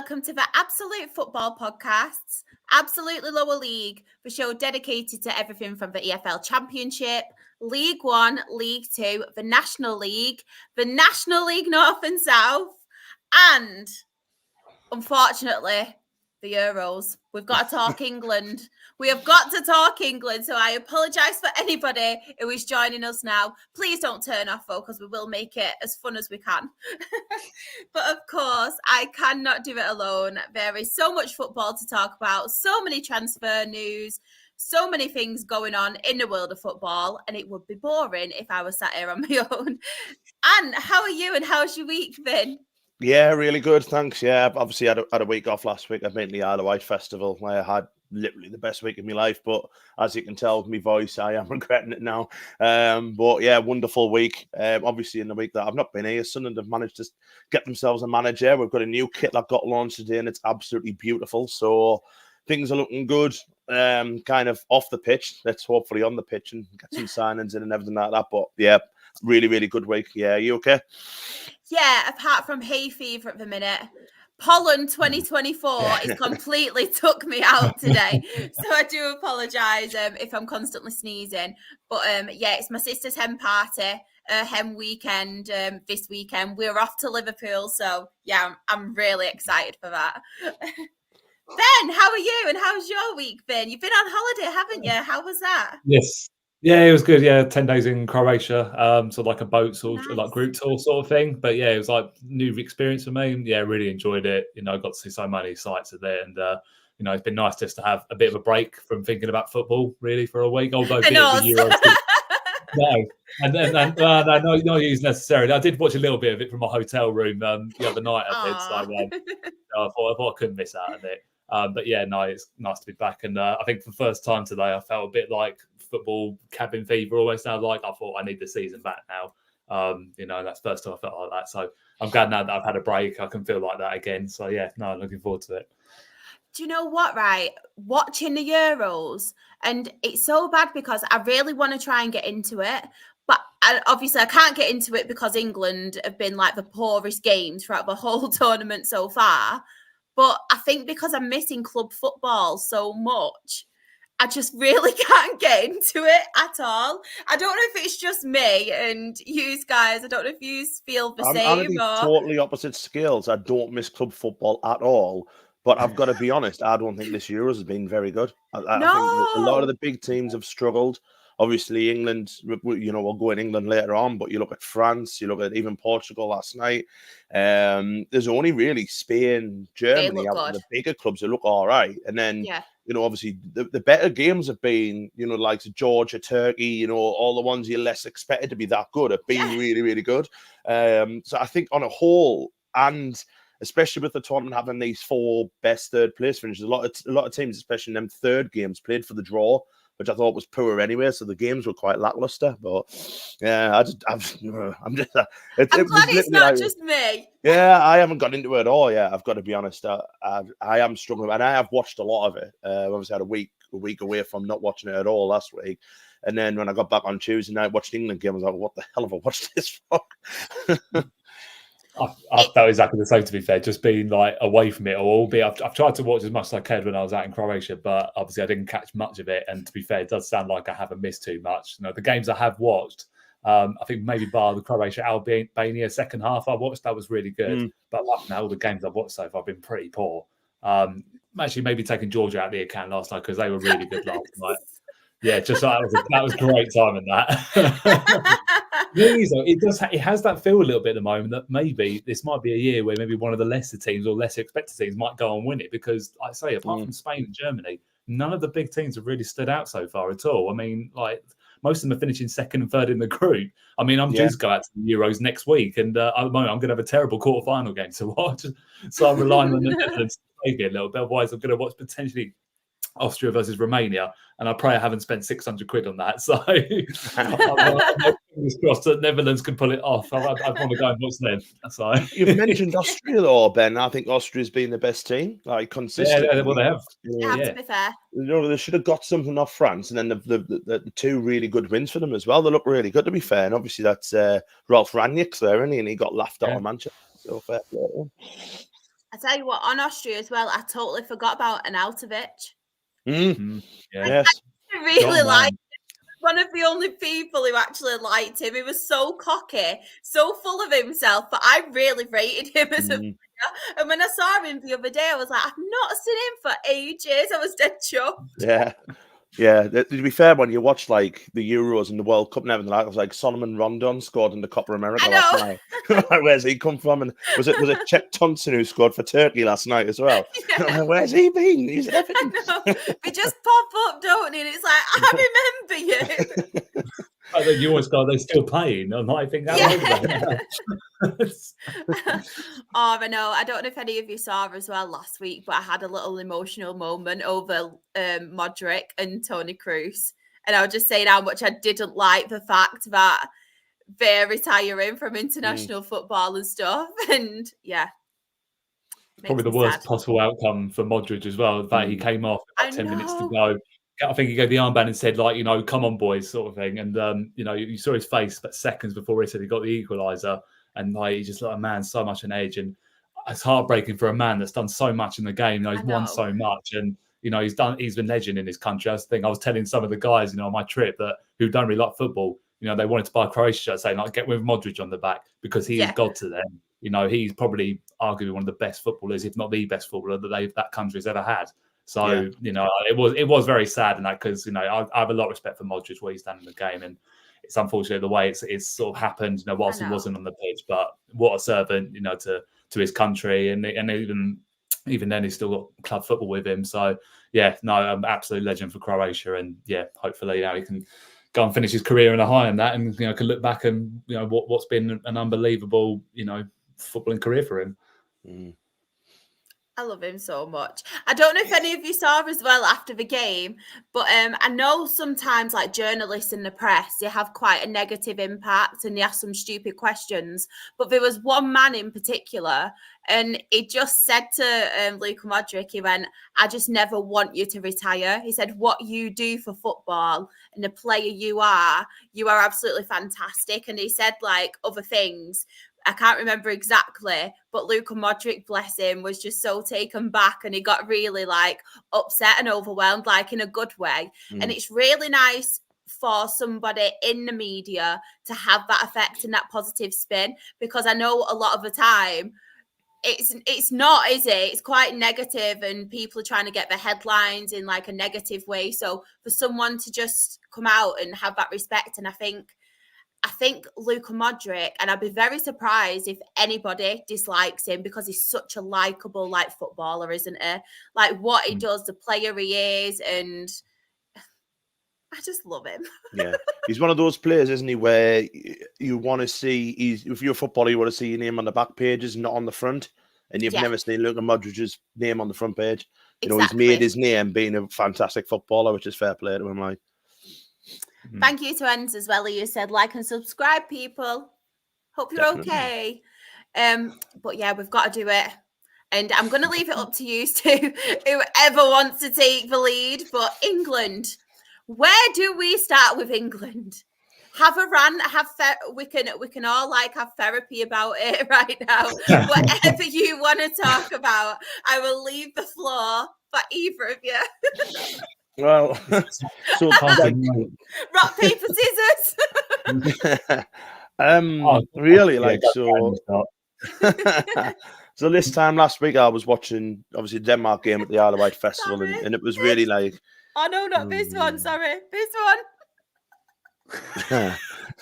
welcome to the Absolute Football Podcast's Absolutely Lower League, the show dedicated to everything from the EFL Championship, League One, League Two, the National League North and South, and, unfortunately, the Euros. We've got to talk England. We have got to talk England, so I apologise for anybody who is joining us now. Please don't turn off, though, because we will make it as fun as we can. But, of course, I cannot do it alone. There is so much football to talk about, so many transfer news, so many things going on in the world of football, and it would be boring if I was sat here on my own. Anne, how are you and how's your week been? Yeah, really good, thanks. Yeah, obviously had a week off last week. I went to the Isle of Wight Festival where I had literally the best week of my life. But as you can tell with my voice, I am regretting it now. But yeah, wonderful week. Obviously in the week that I've not been here, Sunderland have managed to get themselves a manager. We've got a new kit that got launched today and it's absolutely beautiful. So things are looking good. Kind of off the pitch. Let's hopefully on the pitch and get some signings in and everything like that. But yeah, really, really good week. Yeah, you okay? Yeah, apart from hay fever at the minute. Pollen 2024 has completely took me out today. So I do apologise if I'm constantly sneezing. But yeah, it's my sister's hen party, hen weekend this weekend. We're off to Liverpool. So yeah, I'm really excited for that. Ben, how are you and how's your week been? You've been on holiday, haven't you? How was that? Yes. Yeah, it was good. Yeah, 10 days in Croatia, so like a boat sort of like group tour sort of thing. But yeah, it was like new experience for me. Yeah, really enjoyed it. You know, I got to see so many sights of it, and you know, it's been nice just to have a bit of a break from thinking about football really for a week. Although being the Euros, no, not used necessarily. I did watch a little bit of it from my hotel room the other night. I did, so I thought I couldn't miss out of it. But yeah, no, it's nice to be back. And I think for the first time today, I felt a bit like football cabin fever almost. Now, like I thought I need the season back now. You know, that's the first time I felt like that. So I'm glad now that I've had a break, I can feel like that again. So yeah, no, I'm looking forward to it. Do you know what, right? Watching the Euros, and it's so bad because I really want to try and get into it. But obviously I can't get into it because England have been like the poorest games throughout the whole tournament so far. But I think because I'm missing club football so much, I just really can't get into it at all. I don't know if it's just me and you guys. I don't know if you feel the same. I'm totally opposite scales. I don't miss club football at all. But I've got to be honest, I don't think this Euros has been very good. I think a lot of the big teams have struggled. Obviously, England, you know, we'll go in England later on, but you look at France, you look at even Portugal last night. There's only really Spain, Germany, out of the bigger clubs that look all right. And then, you know, obviously the better games have been, you know, like Georgia, Turkey, you know, all the ones you're less expected to be that good have been really, really good. So I think on a whole, and especially with the tournament having these four best third place finishes, a lot of teams, especially in them third games, played for the draw, which I thought was poor anyway. So the games were quite lackluster. But yeah, I'm glad it's not just me. Yeah, I haven't got into it at all yet. I've got to be honest. I am struggling, and I have watched a lot of it. Obviously, had a week away from not watching it at all last week. And then when I got back on Tuesday night, watched the England game, I was like, what the hell have I watched this for? I felt exactly the same, to be fair, just being like away from it all. I've tried to watch as much as I could when I was out in Croatia, but obviously I didn't catch much of it. And to be fair, it does sound like I haven't missed too much. You know, the games I have watched, I think maybe bar the Croatia Albania second half I watched, that was really good. But like now, all the games I've watched so far have been pretty poor. Actually, maybe taking Georgia out of the account last night because they were really good last night. Yeah, just that was great time in that. It has that feel a little bit at the moment that maybe this might be a year where maybe one of the lesser teams or lesser expected teams might go and win it, because like I say, apart from Spain and Germany, none of the big teams have really stood out so far at all. I mean, like most of them are finishing second and third in the group. I mean, I'm due to go out to the Euros next week, and at the moment I'm going to have a terrible quarterfinal game to watch, so I'm relying on the Netherlands to play me a little bit. Otherwise, I'm going to watch potentially Austria versus Romania, and I pray I haven't spent 600 quid on that. So fingers crossed that Netherlands can pull it off. I'd want to go and watch them. So you've mentioned Austria, though, Ben. I think Austria's been the best team, like consistently. Yeah, well, they have. To be fair. You know, they should have got something off France, and then the two really good wins for them as well. They look really good, to be fair. And obviously, that's Ralph Rangnick's there, isn't he? And he got laughed out of Manchester. So fair play. I tell you what, on Austria as well, I totally forgot about Arnautovic. Yes. I really liked him. One of the only people who actually liked him. He was so cocky, so full of himself, but I really rated him as a player. And when I saw him the other day, I was like, I've not seen him for ages. I was dead chuffed. Yeah. Yeah, to be fair, when you watch like the Euros and the World Cup and everything like that, it was like Solomon Rondon scored in the Copa America last night. Where's he come from? And was it Chet Thompson who scored for Turkey last night as well? Yeah. Where's he been? He's everything. We just pop up, don't we? And it's like, I remember you. I think you always go, they're still playing. I might think that I know. I don't know if any of you saw as well last week, but I had a little emotional moment over Modric and Toni Kroos. And I was just saying how much I didn't like the fact that they're retiring from international football and stuff. And yeah. Probably the worst possible outcome for Modric as well, that he came off about 10 minutes to go. I think he gave the armband and said, like, come on, boys, sort of thing. And, you saw his face, but seconds before he said he got the equaliser. And, like, he's just like a man, so much an age. And it's heartbreaking for a man that's done so much in the game. He's won so much. And, he's been legend in his country. That's the thing. I was telling some of the guys, on my trip who don't really like football, they wanted to buy a Croatia shirt, saying, like, get with Modric on the back because he is God to them. He's probably arguably one of the best footballers, if not the best footballer that country's ever had. So, it was very sad in that because, I have a lot of respect for Modric, where he's done in the game. And it's unfortunate the way it's sort of happened, whilst he wasn't on the pitch. But what a servant, to his country. And even then, he's still got club football with him. So, absolute legend for Croatia. And, hopefully, he can go and finish his career in a high in that and, can look back and, what's been an unbelievable, footballing career for him. I love him so much. I don't know if any of you saw as well after the game, but I know sometimes like journalists in the press, they have quite a negative impact and they ask some stupid questions. But there was one man in particular, and he just said to Luka Modric, he went, I just never want you to retire. He said, what you do for football and the player you are absolutely fantastic. And he said like other things. I can't remember exactly, but Luka Modric, bless him, was just so taken back and he got really like upset and overwhelmed, like in a good way. And it's really nice for somebody in the media to have that effect and that positive spin, because I know a lot of the time it's not, is it? It's quite negative and people are trying to get the headlines in like a negative way. So for someone to just come out and have that respect, and I think Luka Modric, and I'd be very surprised if anybody dislikes him, because he's such a likable like footballer, isn't he? Like what he does, the player he is, and I just love him. Yeah, he's one of those players, isn't he, where you want to see, if you're a footballer, you want to see your name on the back pages, not on the front, and you've never seen Luka Modric's name on the front page. He's made his name being a fantastic footballer, which is fair play to him, like. Thank you to Ens as well. You said like and subscribe, people. Hope you're okay. But yeah, we've got to do it. And I'm going to leave it up to you two, whoever wants to take the lead. But England, where do we start with England? Have a rant. We can all like have therapy about it right now. Whatever you want to talk about, I will leave the floor for either of you. Well, so rock, paper, scissors. Really, like, so. So this time last week, I was watching obviously the Denmark game at the Isle of Wight Festival, and it was really like. Oh no, not this one. Sorry, this one.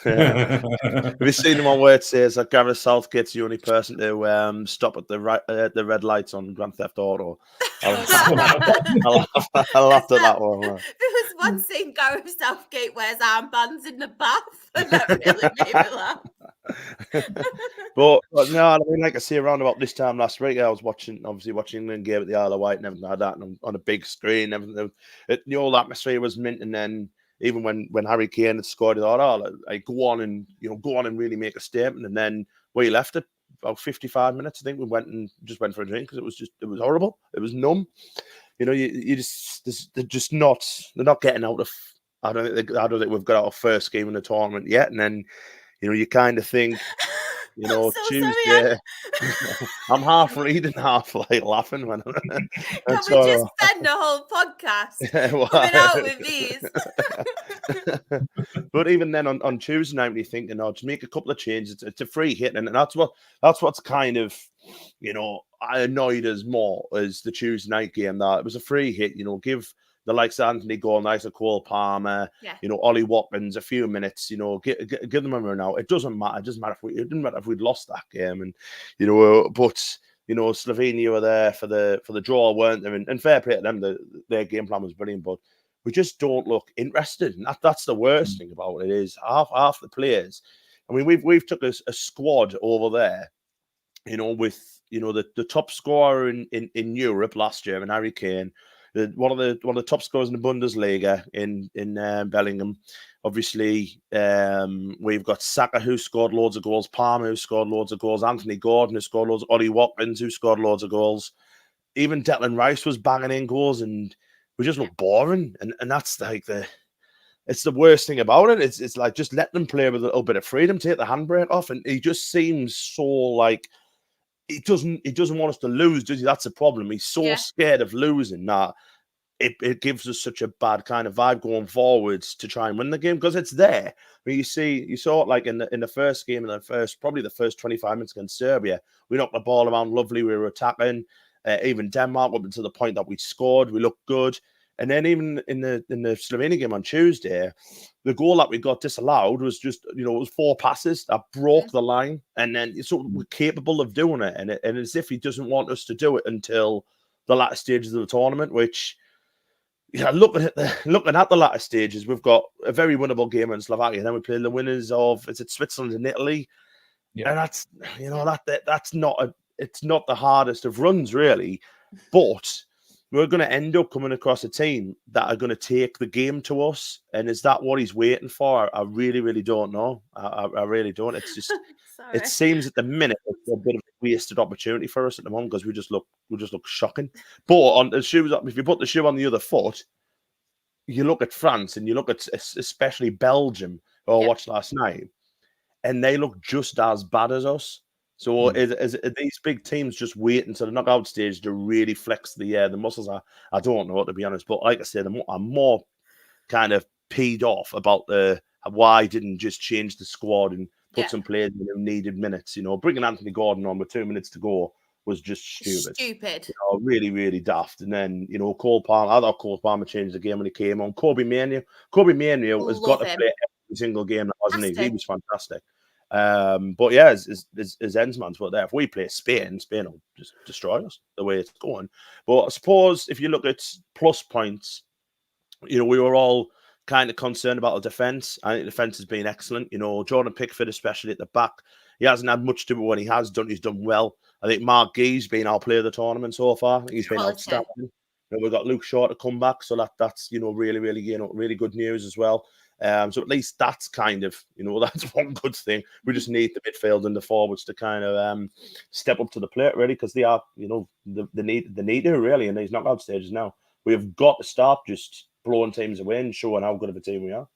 Have you seen the one where it says that Gareth Southgate's the only person to stop at the red lights on Grand Theft Auto? I laughed at that one. There was one scene Gareth Southgate wears armbands in the bath, and that really made me laugh. but no, I mean, like I say, around about this time last week, I was watching England game at the Isle of Wight and everything like that, and on a big screen, everything. The whole atmosphere was mint, and then. Even when Harry Kane had scored, I thought, go on and really make a statement. And then we left it about 55 minutes. I think we went for a drink because it was horrible. It was numb. They're not getting out of. I don't think we've got our first game in the tournament yet. And then, you kind of think, You know, so Tuesday. I'm half reading, half like laughing when. Can we just spend the whole podcast coming out with these? But even then, on Tuesday night, you're thinking, "Oh, just make a couple of changes." It's a free hit, and that's what's kind of, annoyed us more as the Tuesday night game. That it was a free hit. Give the likes of Anthony Gordon, Cole Palmer, Ollie Watkins a few minutes. Give them a run out. It doesn't matter. It didn't matter if we'd lost that game, and but. Slovenia were there for the draw, weren't they? And fair play to them. Their game plan was brilliant, but we just don't look interested. And that's the worst thing about it is half the players. I mean, we've took a squad over there, with the top scorer in Europe last year, and Harry Kane, one of the top scorers in the Bundesliga in Bellingham. Obviously, we've got Saka, who scored loads of goals, Palmer, who scored loads of goals, Anthony Gordon, who scored loads, Ollie Watkins, who scored loads of goals. Even Declan Rice was banging in goals, and we just look boring. And that's like it's the worst thing about it. It's like just let them play with a little bit of freedom, take the handbrake off, and he just seems so like he doesn't want us to lose, does he? That's the problem. He's so scared of losing that it gives us such a bad kind of vibe going forwards to try and win the game, because it's there. I mean, you saw it like in the first game, probably the first 25 minutes against Serbia, we knocked the ball around lovely. We were attacking, even Denmark up to the point that we scored. We looked good. And then even in the Slovenia game on Tuesday, the goal that we got disallowed was just, it was 4 passes that broke the line. And then we're capable of doing it. And as if he doesn't want us to do it until the latter stages of the tournament, which, looking at the latter stages, we've got a very winnable game in Slovakia. And then we play the winners of, is it Switzerland and Italy? Yeah. And that's, that's it's not the hardest of runs, really. But we're going to end up coming across a team that are going to take the game to us. And is that what he's waiting for? I really, really don't know. I really don't. It's just, it seems at the minute it's a bit of a wasted opportunity for us at the moment, because we just look shocking. But on the shoes, if you put the shoe on the other foot, you look at France and you look at especially Belgium, who I watched last night, and they look just as bad as us. So is these big teams just waiting until the knockout stage to really flex the muscles? I don't know, to be honest. But like I said, I'm more kind of peed off about why didn't just change the squad and put some players in who needed minutes. Bringing Anthony Gordon on with 2 minutes to go was just stupid. Really, really daft. And then, Cole Palmer, I thought Cole Palmer changed the game when he came on. Kobe Manu has got to play every single game, hasn't he? He was fantastic. But yeah, as Ensman's put there, if we play Spain will just destroy us the way it's going. But I suppose if you look at plus points, we were all kind of concerned about the defence. I think the defence has been excellent. Jordan Pickford, especially at the back, he hasn't had much to do when he has done. He's done well. I think Mark Guy's been our player of the tournament so far. I think he's been outstanding. We've got Luke Shaw to come back, so that's really, really really good news as well. So at least that's kind of, that's one good thing. We just need the midfield and the forwards to kind of step up to the plate, really, because they are, they need to, really, in these knockout stages now. We have got to stop just blowing teams away and showing how good of a team we are.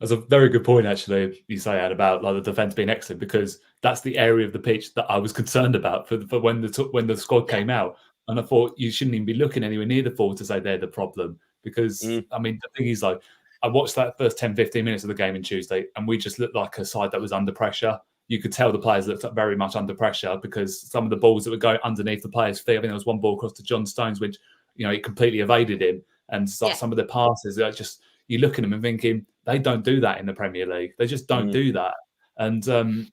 That's a very good point, actually, you say, Ad, about the defence being excellent, because that's the area of the pitch that I was concerned about for when the squad came out. And I thought you shouldn't even be looking anywhere near the forward to say they're the problem, because, I mean, the thing is, I watched that first 10, 15 minutes of the game on Tuesday, and we just looked like a side that was under pressure. You could tell the players looked very much under pressure, because some of the balls that were going underneath the players' feet, I think there was one ball across to John Stones, which, he completely evaded him. And some of the passes, you look at them and thinking, they don't do that in the Premier League. They just don't do that. And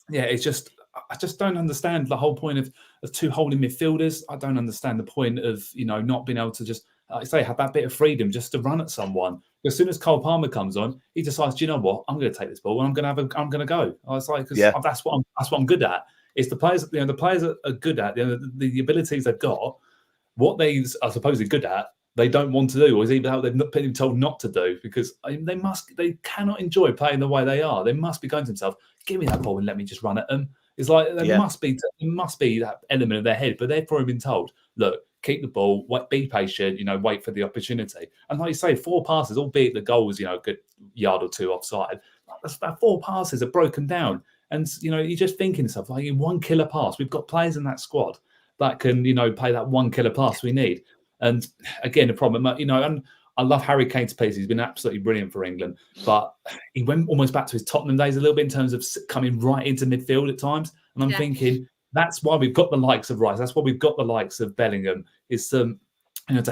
it's just, I just don't understand the whole point of 2 holding midfielders. I don't understand the point of, not being able to just, like I say, have that bit of freedom just to run at someone. As soon as Cole Palmer comes on, he decides, do you know what? I'm going to take this ball and I'm going to go. I was like, because that's what I'm good at. It's the players, the players are good at the abilities they've got. What they are supposedly good at, they don't want to do, or is even how they've not been told not to do, because they cannot enjoy playing the way they are. They must be going to themselves, give me that ball and let me just run at them. It's like there must be that element of their head, but they've probably been told, look, keep the ball, be patient, wait for the opportunity. And like you say, 4 passes, albeit the goal was, a good yard or 2 offside. That's about 4 passes are broken down. And, you're just thinking to yourself, like, in one killer pass, we've got players in that squad that can, play that one killer pass we need. And again, the problem, and I love Harry Kane to pieces. He's been absolutely brilliant for England, but he went almost back to his Tottenham days a little bit in terms of coming right into midfield at times. And I'm thinking that's why we've got the likes of Rice. That's why we've got the likes of Bellingham. Is to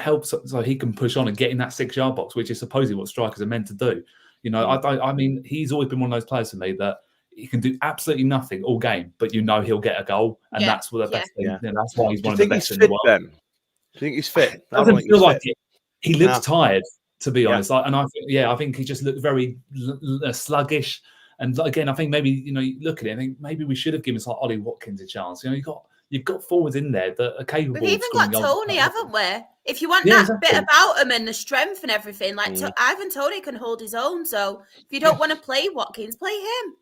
help so he can push on and get in that 6-yard box, which is supposedly what strikers are meant to do. I mean, he's always been one of those players for me that he can do absolutely nothing all game, but he'll get a goal, and that's what the best thing. Yeah. That's why he's one of the best in the world. Ben? Do you think he's fit? I don't feel like it. He looks tired, to be honest. I think he just looked very sluggish. And again, I think maybe you look at it. I think maybe we should have given like Ollie Watkins a chance. You've got forwards in there that are capable. We've even got Tony, haven't we? If you want that bit about him and the strength and everything, Ivan Toney can hold his own. So if you don't want to play Watkins, play him.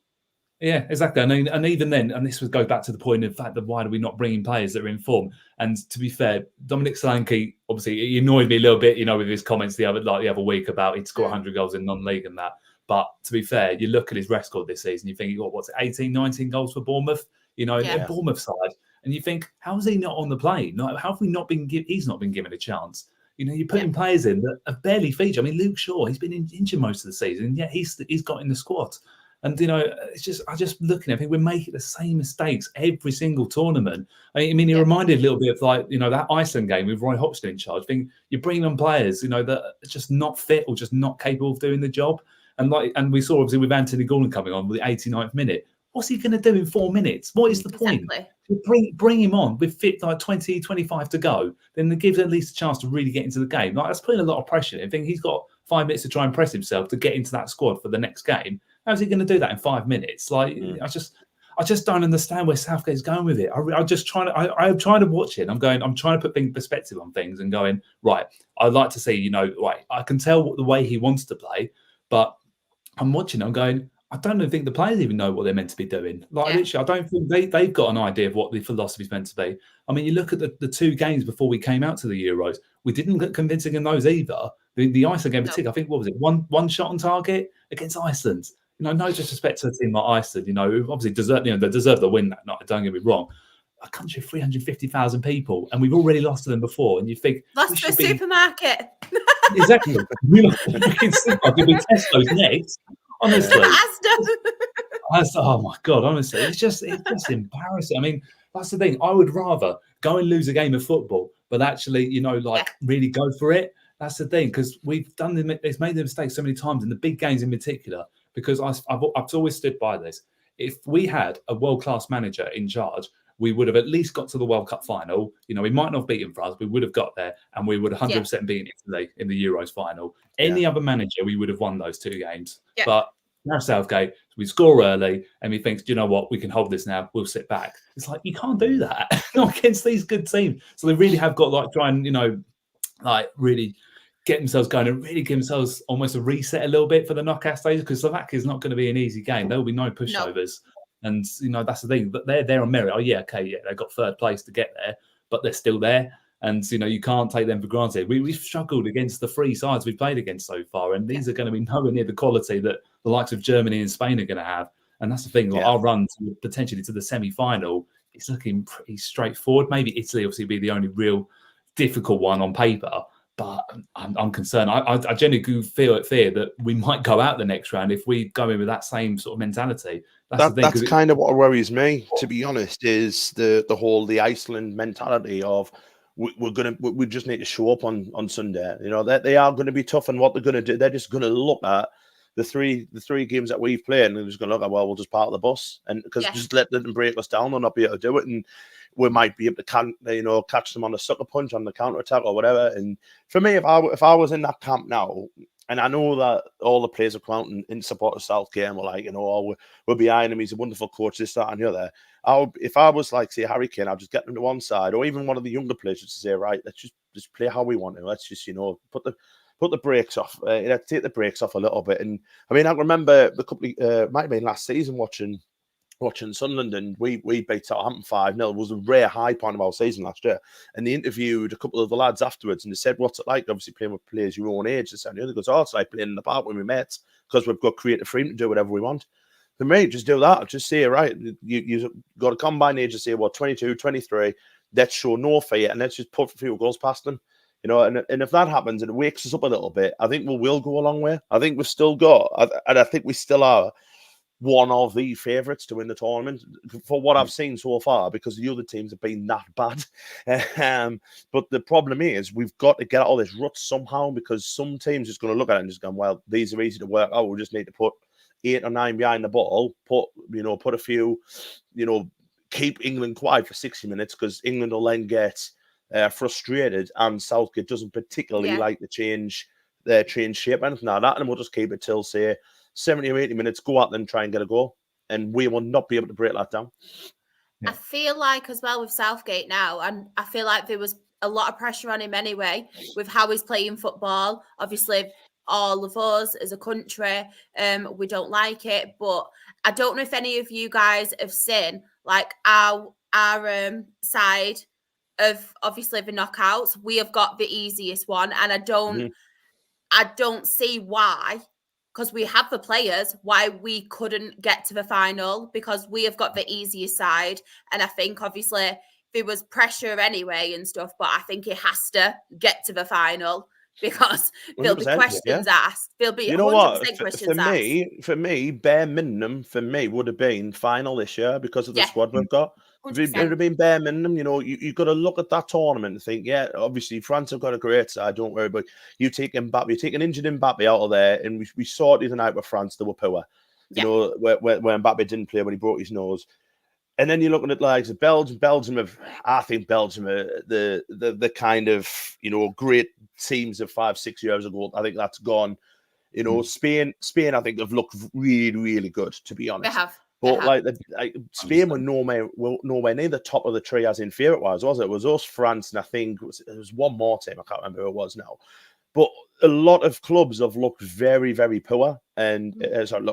Yeah, exactly. And even then, and this would go back to the point of fact that why are we not bringing players that are in form? And to be fair, Dominic Solanke, obviously, he annoyed me a little bit, with his comments the other week about he'd score 100 goals in non-league and that. But to be fair, you look at his record this season, you think he got 18, 19 goals for Bournemouth, in Bournemouth side, and you think, how is he not on the plane? How have we not been? He's not been given a chance. You're putting players in that have barely featured. I mean, Luke Shaw, he's been injured most of the season, and yet he's got in the squad. And it's just I just looking at it, we're making the same mistakes every single tournament. I mean, it reminded a little bit of that Iceland game with Roy Hodgson in charge. I think you're bringing on players, that are just not fit or just not capable of doing the job. And we saw obviously with Anthony Gordon coming on with the 89th minute. What's he going to do in 4 minutes? What is the point? Bring him on with 20, 25 to go. Then it gives at least a chance to really get into the game. That's putting a lot of pressure. I think he's got 5 minutes to try and press himself to get into that squad for the next game. How's he going to do that in 5 minutes? I just don't understand where Southgate's going with it. I'm trying to watch it. I'm trying to put perspective on things and going, right, I'd like to see, I can tell the way he wants to play, but I'm watching, I'm going, I don't even think the players even know what they're meant to be doing. Literally, I don't think they've got an idea of what the philosophy is meant to be. I mean, you look at the 2 games before we came out to the Euros, we didn't get convincing in those either. The Iceland game in particular, I think, what was it, one shot on target against Iceland. No disrespect to a team like Iceland, who obviously deserve the win that night, don't get me wrong. A country of 350,000 people, and we've already lost to them before, and you think... Lost to a supermarket. Exactly. We did we Tesco's next? Honestly. Oh my God, honestly. It's just embarrassing. I mean, that's the thing. I would rather go and lose a game of football, but actually, really go for it. That's the thing, because we've it's made the mistake so many times in the big games in particular, because I've always stood by this. If we had a world-class manager in charge, we would have at least got to the World Cup final. We might not have beaten France, we would have got there, and we would have 100% beaten Italy in the Euros final. Any other manager, we would have won those 2 games. Yeah. But now Southgate, we score early, and he thinks, do you know what, we can hold this now, we'll sit back. It's like, you can't do that not against these good teams. So they really have got to try and, really get themselves going and really give themselves almost a reset a little bit for the knockout stage, because Slovakia is not going to be an easy game. There will be no pushovers. No. And, that's the thing. But they're on merit. They got 3rd place to get there, but they're still there. And, you can't take them for granted. We've struggled against the 3 sides we've played against so far, and these are going to be nowhere near the quality that the likes of Germany and Spain are going to have. And that's the thing. Our run potentially to the semi-final, it's looking pretty straightforward. Maybe Italy obviously be the only real difficult one on paper. But I'm concerned. I genuinely fear that we might go out the next round if we go in with that same sort of mentality. That's kind of what worries me, to be honest, is the Iceland mentality of we just need to show up on Sunday. They are going to be tough, and what they're going to do, they're just going to look at the three games that we've played, and they're just going to look at, well, we'll just park the bus, and because just let them break us down, they'll not be able to do it, and we might be able to catch them on a sucker punch on the counter attack or whatever. And for me, if I was in that camp now, and I know that all the players are counting in support of Southgate, and we're like, we're behind him, he's a wonderful coach, this, that, and the other. If I was like, say, Harry Kane, I'll just get them to one side, or even one of the younger players, just to say, right, let's just play how we want to. Let's just put the brakes off, take the brakes off a little bit. And I mean, I remember the couple might have been last season watching Sunderland, and we beat Southampton 5-0. It was a rare high point of our season last year. And they interviewed a couple of the lads afterwards, and they said, what's it like, obviously playing with players your own age? They said, it goes, it's like playing in the park with my mates, because we've got creative freedom to do whatever we want. For me, just do that. Just say, right, you've got a combined age of, say, 22, 23. Let's show no fear and let's just put a few goals past them. And if that happens and it wakes us up a little bit, I think we will go a long way. I think we've still got, and I think we still are one of the favourites to win the tournament for what I've seen so far, because the other teams have been that bad. But the problem is we've got to get out of this rut somehow, because some teams just going to look at it and just go, well, these are easy to work out. We just need to put 8 or 9 behind the ball, put a few, keep England quiet for 60 minutes, because England will then get frustrated, and Southgate doesn't particularly like to change shape, anything like that, and we'll just keep it till, say, 70 or 80 minutes, go out and try and get a goal, and we will not be able to break that down. I feel like as well with Southgate now, and I feel like there was a lot of pressure on him anyway with how he's playing football. Obviously, all of us as a country, we don't like it, but I don't know if any of you guys have seen like our side of obviously the knockouts. We have got the easiest one, and I don't see why, because we have the players, why we couldn't get to the final, because we have got the easiest side. And I think obviously there was pressure anyway and stuff, but I think it has to get to the final, because there'll be questions asked. There'll be 100% questions asked. For me, bare minimum for me would have been final this year, because of the squad we've got. It would have been bare minimum. You've got to look at that tournament and think, obviously France have got a great side, don't worry, but you take Mbappe, you take an injured Mbappe out of there, and we sorted the night with France, they were poor. Where Mbappe didn't play when he broke his nose. And then you're looking at like Belgium. I think Belgium are the kind of great teams of 5-6 years ago. I think that's gone. Spain, I think have looked really, really good, to be honest. They have. But Spain were nowhere near the top of the tree as in favourite was it? It was us, France, and I think there was one more team. I can't remember who it was now. But a lot of clubs have looked very, very poor, and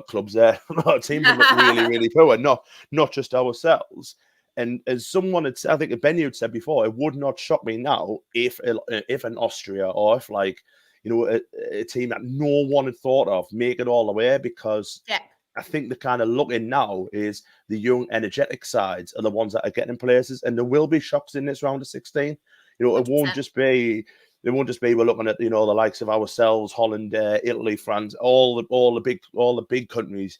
clubs there. A lot of teams have looked really, really poor. Not just ourselves. And as someone had, I think Ben had said before, it would not shock me now if an Austria, or if a team that no one had thought of make it all the way, because I think the kind of looking now is the young, energetic sides are the ones that are getting places, and there will be shocks in this round of 16. It won't just be. It won't just be we're looking at the likes of ourselves, Holland, Italy, France, all the big countries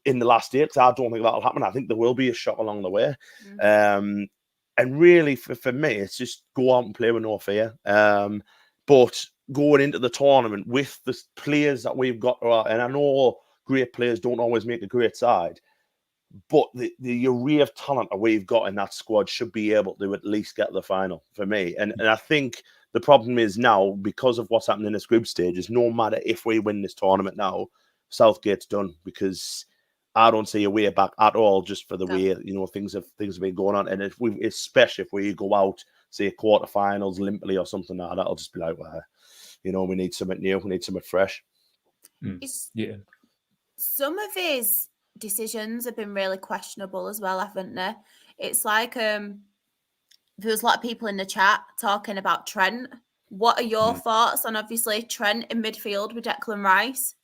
in the last year. Because I don't think that'll happen. I think there will be a shock along the way. And really, for me, it's just go out and play with no fear. But going into the tournament with the players that we've got, and I know great players don't always make a great side, but the array of talent that we've got in that squad should be able to at least get to the final for me. And I think the problem is now, because of what's happening in this group stage, is no matter if we win this tournament now, Southgate's done, because I don't see a way back at all, just for the way things have been going on. And especially if we go out, say, quarterfinals limply or something like that, I'll just be like, well, we need something new, we need something fresh. Some of his decisions have been really questionable as well, haven't they? It's like there was a lot of people in the chat talking about Trent. What are your thoughts on obviously Trent in midfield with Declan Rice?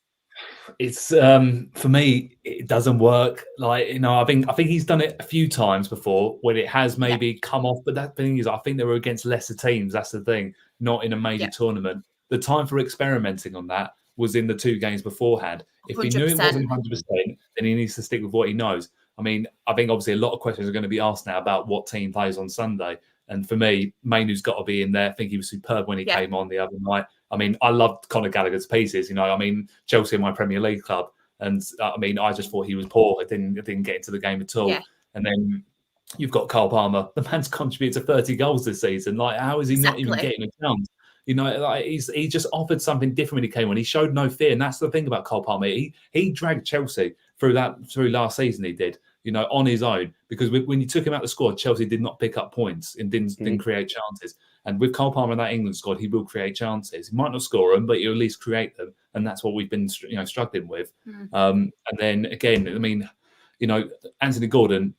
It's for me, it doesn't work. I think he's done it a few times before when it has maybe come off. But that thing is, I think they were against lesser teams. That's the thing, not in a major tournament. The time for experimenting on that was in the 2 games beforehand. If 100%. He knew it wasn't 100%, then he needs to stick with what he knows. I mean, I think obviously a lot of questions are going to be asked now about what team plays on Sunday. And for me, Mainoo's got to be in there. I think he was superb when he came on the other night. I mean, I loved Conor Gallagher's pieces. Chelsea are my Premier League club. And I just thought he was poor. It didn't get into the game at all. Yeah. And then you've got Cole Palmer. The man's contributed to 30 goals this season. How is he not even getting a chance? He just offered something different when he came on. He showed no fear. And that's the thing about Cole Palmer. He dragged Chelsea through last season, he did. On his own, because when you took him out the squad, Chelsea did not pick up points and didn't create chances. And with Cole Palmer in that England squad, he will create chances. He might not score them, but he'll at least create them, and that's what we've been struggling with. And then again, Anthony Gordon,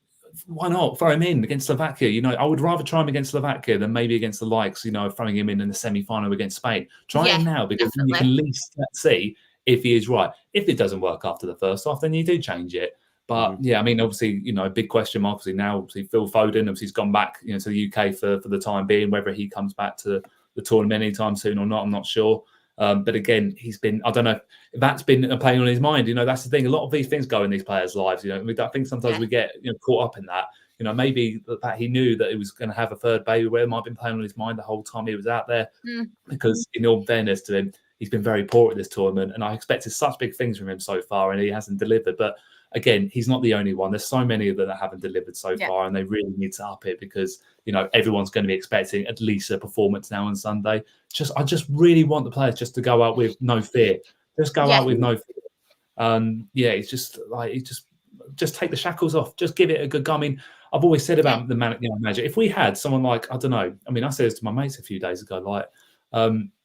why not throw him in against Slovakia? I would rather try him against Slovakia than maybe against the likes, throwing him in the semi-final against Spain. Try him now, because you can at least see if he is right. If it doesn't work after the first half, then you do change it. But yeah, I mean, obviously, a big question mark. Obviously now, Phil Foden, obviously he's gone back, to the UK for the time being. Whether he comes back to the tournament anytime soon or not, I'm not sure. But again, he's been, I don't know if that's been a playing on his mind. That's the thing. A lot of these things go in these players' lives. I think sometimes we get caught up in that. Maybe that he knew that he was going to have a third baby where it might have been playing on his mind the whole time he was out there. Because in all fairness to him, he's been very poor at this tournament, and I expected such big things from him so far, and he hasn't delivered. But again, he's not the only one. There's so many of them that haven't delivered so far, and they really need to up it because everyone's going to be expecting at least a performance now on Sunday. I just really want the players just to go out with no fear. Just go out with no fear. It's just like just take the shackles off. Just give it a good go. I mean, I've always said about the manager. If we had someone like, I don't know. I mean, I said this to my mates a few days ago. Like,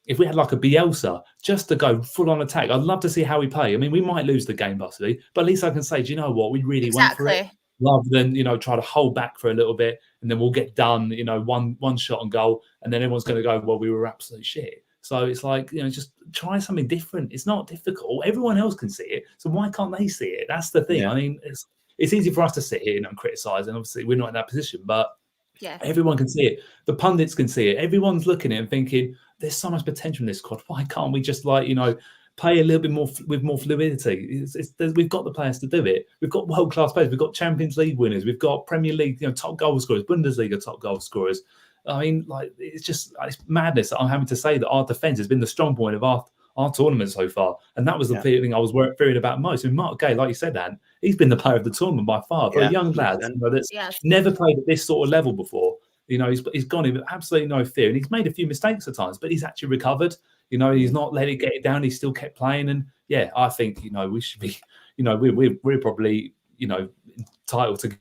if we had like a Bielsa just to go full on attack, I'd love to see how we play. I mean, we might lose the game possibly, but at least I can say, do you know what? We really went for it, rather than try to hold back for a little bit and then we'll get done. One shot on goal, and then everyone's going to go, well, we were absolute shit. So it's like, just try something different. It's not difficult. Everyone else can see it, so why can't they see it? That's the thing. Yeah. I mean, it's easy for us to sit here and criticize, and obviously we're not in that position, but everyone can see it. The pundits can see it. Everyone's looking at it and thinking, there's so much potential in this squad. Why can't we just play a little bit more with more fluidity? We've got the players to do it. We've got world-class players. We've got Champions League winners. We've got Premier League, top goal scorers, Bundesliga top goal scorers. I mean, it's madness that I'm having to say that our defence has been the strong point of our tournament so far. And that was the feeling I was fearing about most. And Mark Gay, like you said, Dan, he's been the player of the tournament by far. For a young lad that's never played at this sort of level before. He's gone in with absolutely no fear, and he's made a few mistakes at times, but he's actually recovered. He's not let it get it down. He still kept playing, and I think we should be, we're probably entitled to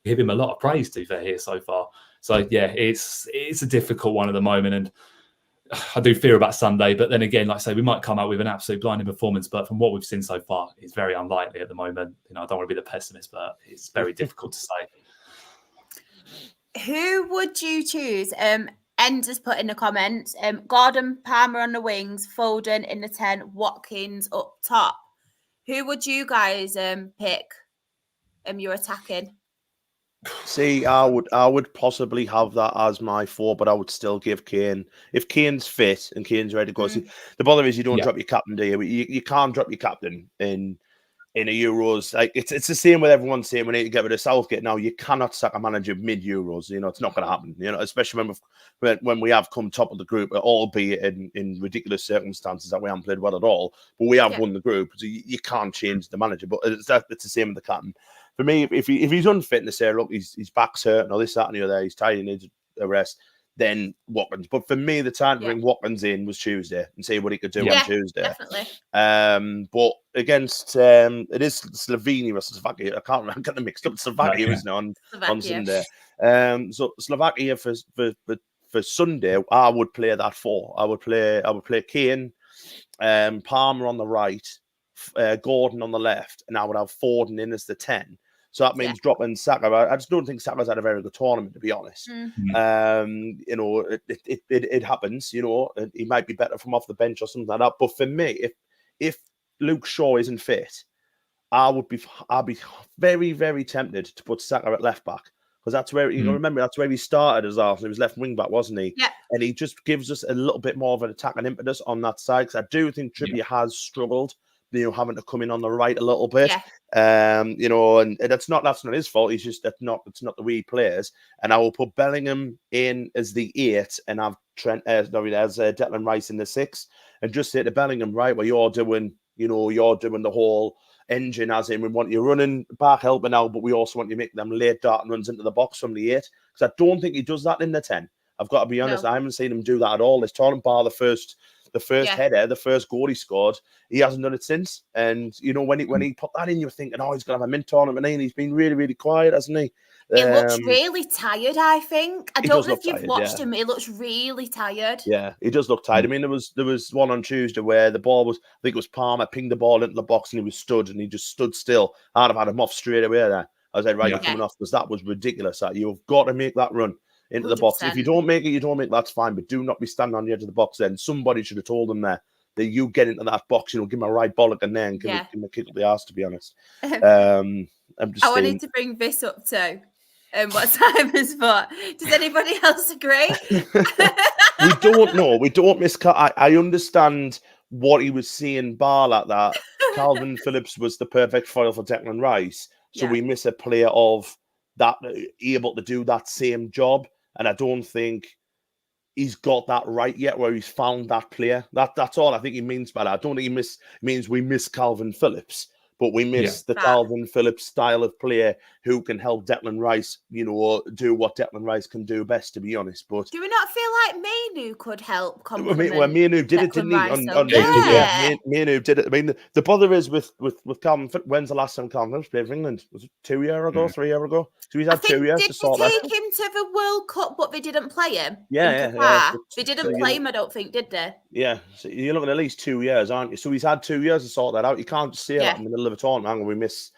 give him a lot of praise. To be fair here so far, so it's a difficult one at the moment, and I do fear about Sunday. But then again, like I say, we might come out with an absolute blinding performance, but from what we've seen so far, it's very unlikely at the moment. I don't want to be the pessimist, but it's very difficult to say. Who would you choose? Enders put in the comments. Gordon, Palmer on the wings, Foden in the 10, Watkins up top. Who would you guys pick? You're attacking. See, I would possibly have that as my 4, but I would still give Kane. If Kane's fit and Kane's ready to go. See, the bother is you don't drop your captain, do you? You can't drop your captain in a Euros. Like it's the same with everyone saying we need to get rid of Southgate. Now you cannot sack a manager mid Euros. It's not going to happen. Especially when we have come top of the group, albeit in ridiculous circumstances that we haven't played well at all. But we have won the group, so you can't change the manager. But it's the same with the captain. For me, if he's unfit and they say, look, his back's hurt or this, that, and the other, he's tired, he needs a rest, then Watkins. But for me, the time to bring Watkins in was Tuesday and see what he could do on Tuesday. Definitely. But against it is Slovenia or Slovakia. I can't remember. I'm getting mixed up. Slovakia isn't on Sunday. So Slovakia for Sunday, I would play that 4. I would play Kane, Palmer on the right, Gordon on the left, and I would have Foden in as the 10. So that means dropping Saka. I just don't think Saka's had a very good tournament, to be honest. It happens. He might be better from off the bench or something like that. But for me, if Luke Shaw isn't fit, I'd be very, very tempted to put Saka at left back, because that's where remember that's where he started as Arsenal. He was left wing back, wasn't he? Yeah. And he just gives us a little bit more of an attack and impetus on that side, because I do think Trippier has struggled. Having to come in on the right a little bit, and that's not his fault. He's just it's not the way he plays. And I will put Bellingham in as the 8, and have Trent as Declan Rice in the 6, and just say to Bellingham, right, well, you're doing the whole engine, as in we want you running back, helping out, but we also want you to make them late dart and runs into the box from the 8, because I don't think he does that in the 10. I've got to be honest. I haven't seen him do that at all this tournament, bar the first header, the first goal he scored. He hasn't done it since. And when he put that in, you're thinking, he's gonna have a mint tournament, and he's been really, really quiet, hasn't he? He looks really tired, I think. I don't know if you've watched him. He looks really tired. Yeah, he does look tired. I mean, there was one on Tuesday where the ball was, I think it was Palmer, pinged the ball into the box, and he was stood, and he just stood still. I'd have had him off straight away there. I was like, right, you're coming off, because that was ridiculous. That you've got to make that run into 100%. The box. If you don't make it, you don't make it, that's fine. But do not be standing on the edge of the box then. Somebody should have told him there that you get into that box, give me a right bollock and then give me a kick up the arse, to be honest. I'm just I wanted to bring this up too. What Simon's thought. Does anybody else agree? We don't know. We don't miss. I understand what he was saying, bar like that. Calvin Phillips was the perfect foil for Declan Rice. So we miss a player of that able to do that same job. And I don't think he's got that right yet, where he's found that player. That's all I think he means by that. I don't think he means we miss Calvin Phillips, but we miss the Calvin Phillips style of player who can help Declan Rice, do what Declan Rice can do best, to be honest. But do we not feel like Mainu could help complement? Well, Mainu did it, didn't he? Mainu did it. I mean, the bother is with Calvin Phillips. When's the last time Calvin Phillips played for England? Was it 2 years ago, 3 years ago? So he's had 2 years to sort that. Did they take him to the World Cup, but they didn't play him? Yeah. They didn't play him, I don't think, did they? Yeah. So you're looking at least 2 years, aren't you? So he's had 2 years to sort that out. You can't just say that in the middle of a tournament and we miss.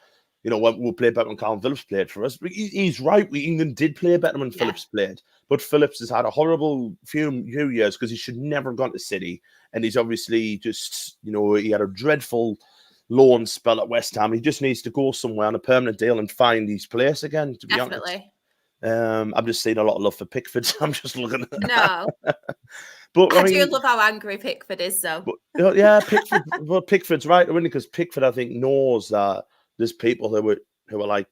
When we'll play better when Calvin Phillips played for us. He's right. England did play better when Phillips played. But Phillips has had a horrible few years because he should never have gone to City. And he's obviously just, he had a dreadful loan spell at West Ham. He just needs to go somewhere on a permanent deal and find his place again, to be honest. I'm just seeing a lot of love for Pickford. So I'm just looking at that. But I do love how angry Pickford is, though. Pickford. Pickford's right, really, because Pickford, I think, knows that there's people who are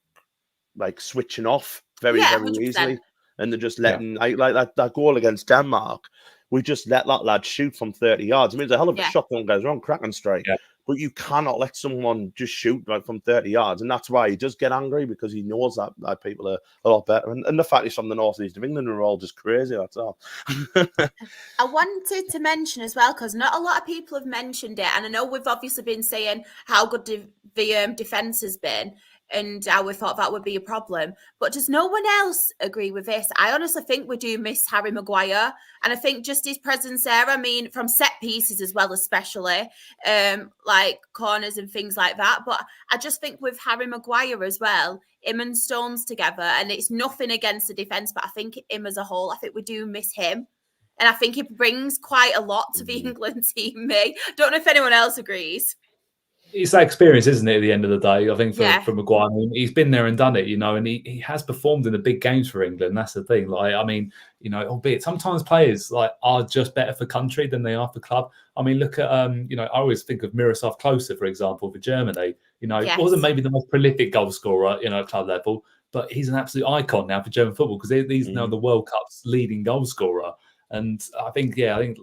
like switching off very 100%. Easily, and they're just letting like that goal against Denmark. We just let that lad shoot from 30 yards. I mean, it's a hell of a shot that goes wrong, cracking strike. Yeah. But you cannot let someone just shoot from 30 yards, and that's why he does get angry, because he knows that people are a lot better. And the fact he's from the northeast of England are all just crazy. That's all. I wanted to mention as well, because not a lot of people have mentioned it, and I know we've obviously been saying how good the defence has been and how we thought that would be a problem. But does no one else agree with this? I honestly think we do miss Harry Maguire. And I think just his presence there, I mean, from set pieces as well, especially, like corners and things like that. But I just think with Harry Maguire as well, him and Stones together, and it's nothing against the defence, but I think him as a whole, I think we do miss him. And I think he brings quite a lot to the England team, me. Don't know if anyone else agrees. It's that experience, isn't it, at the end of the day? I think for Maguire, I mean, he's been there and done it, and he has performed in the big games for England. That's the thing. Like, I mean, albeit sometimes players are just better for country than they are for club. I mean, look at, I always think of Miroslav Klose, for example, for Germany. Wasn't maybe the most prolific goal scorer, at club level, but he's an absolute icon now for German football, because he's now the World Cup's leading goal scorer. And I think a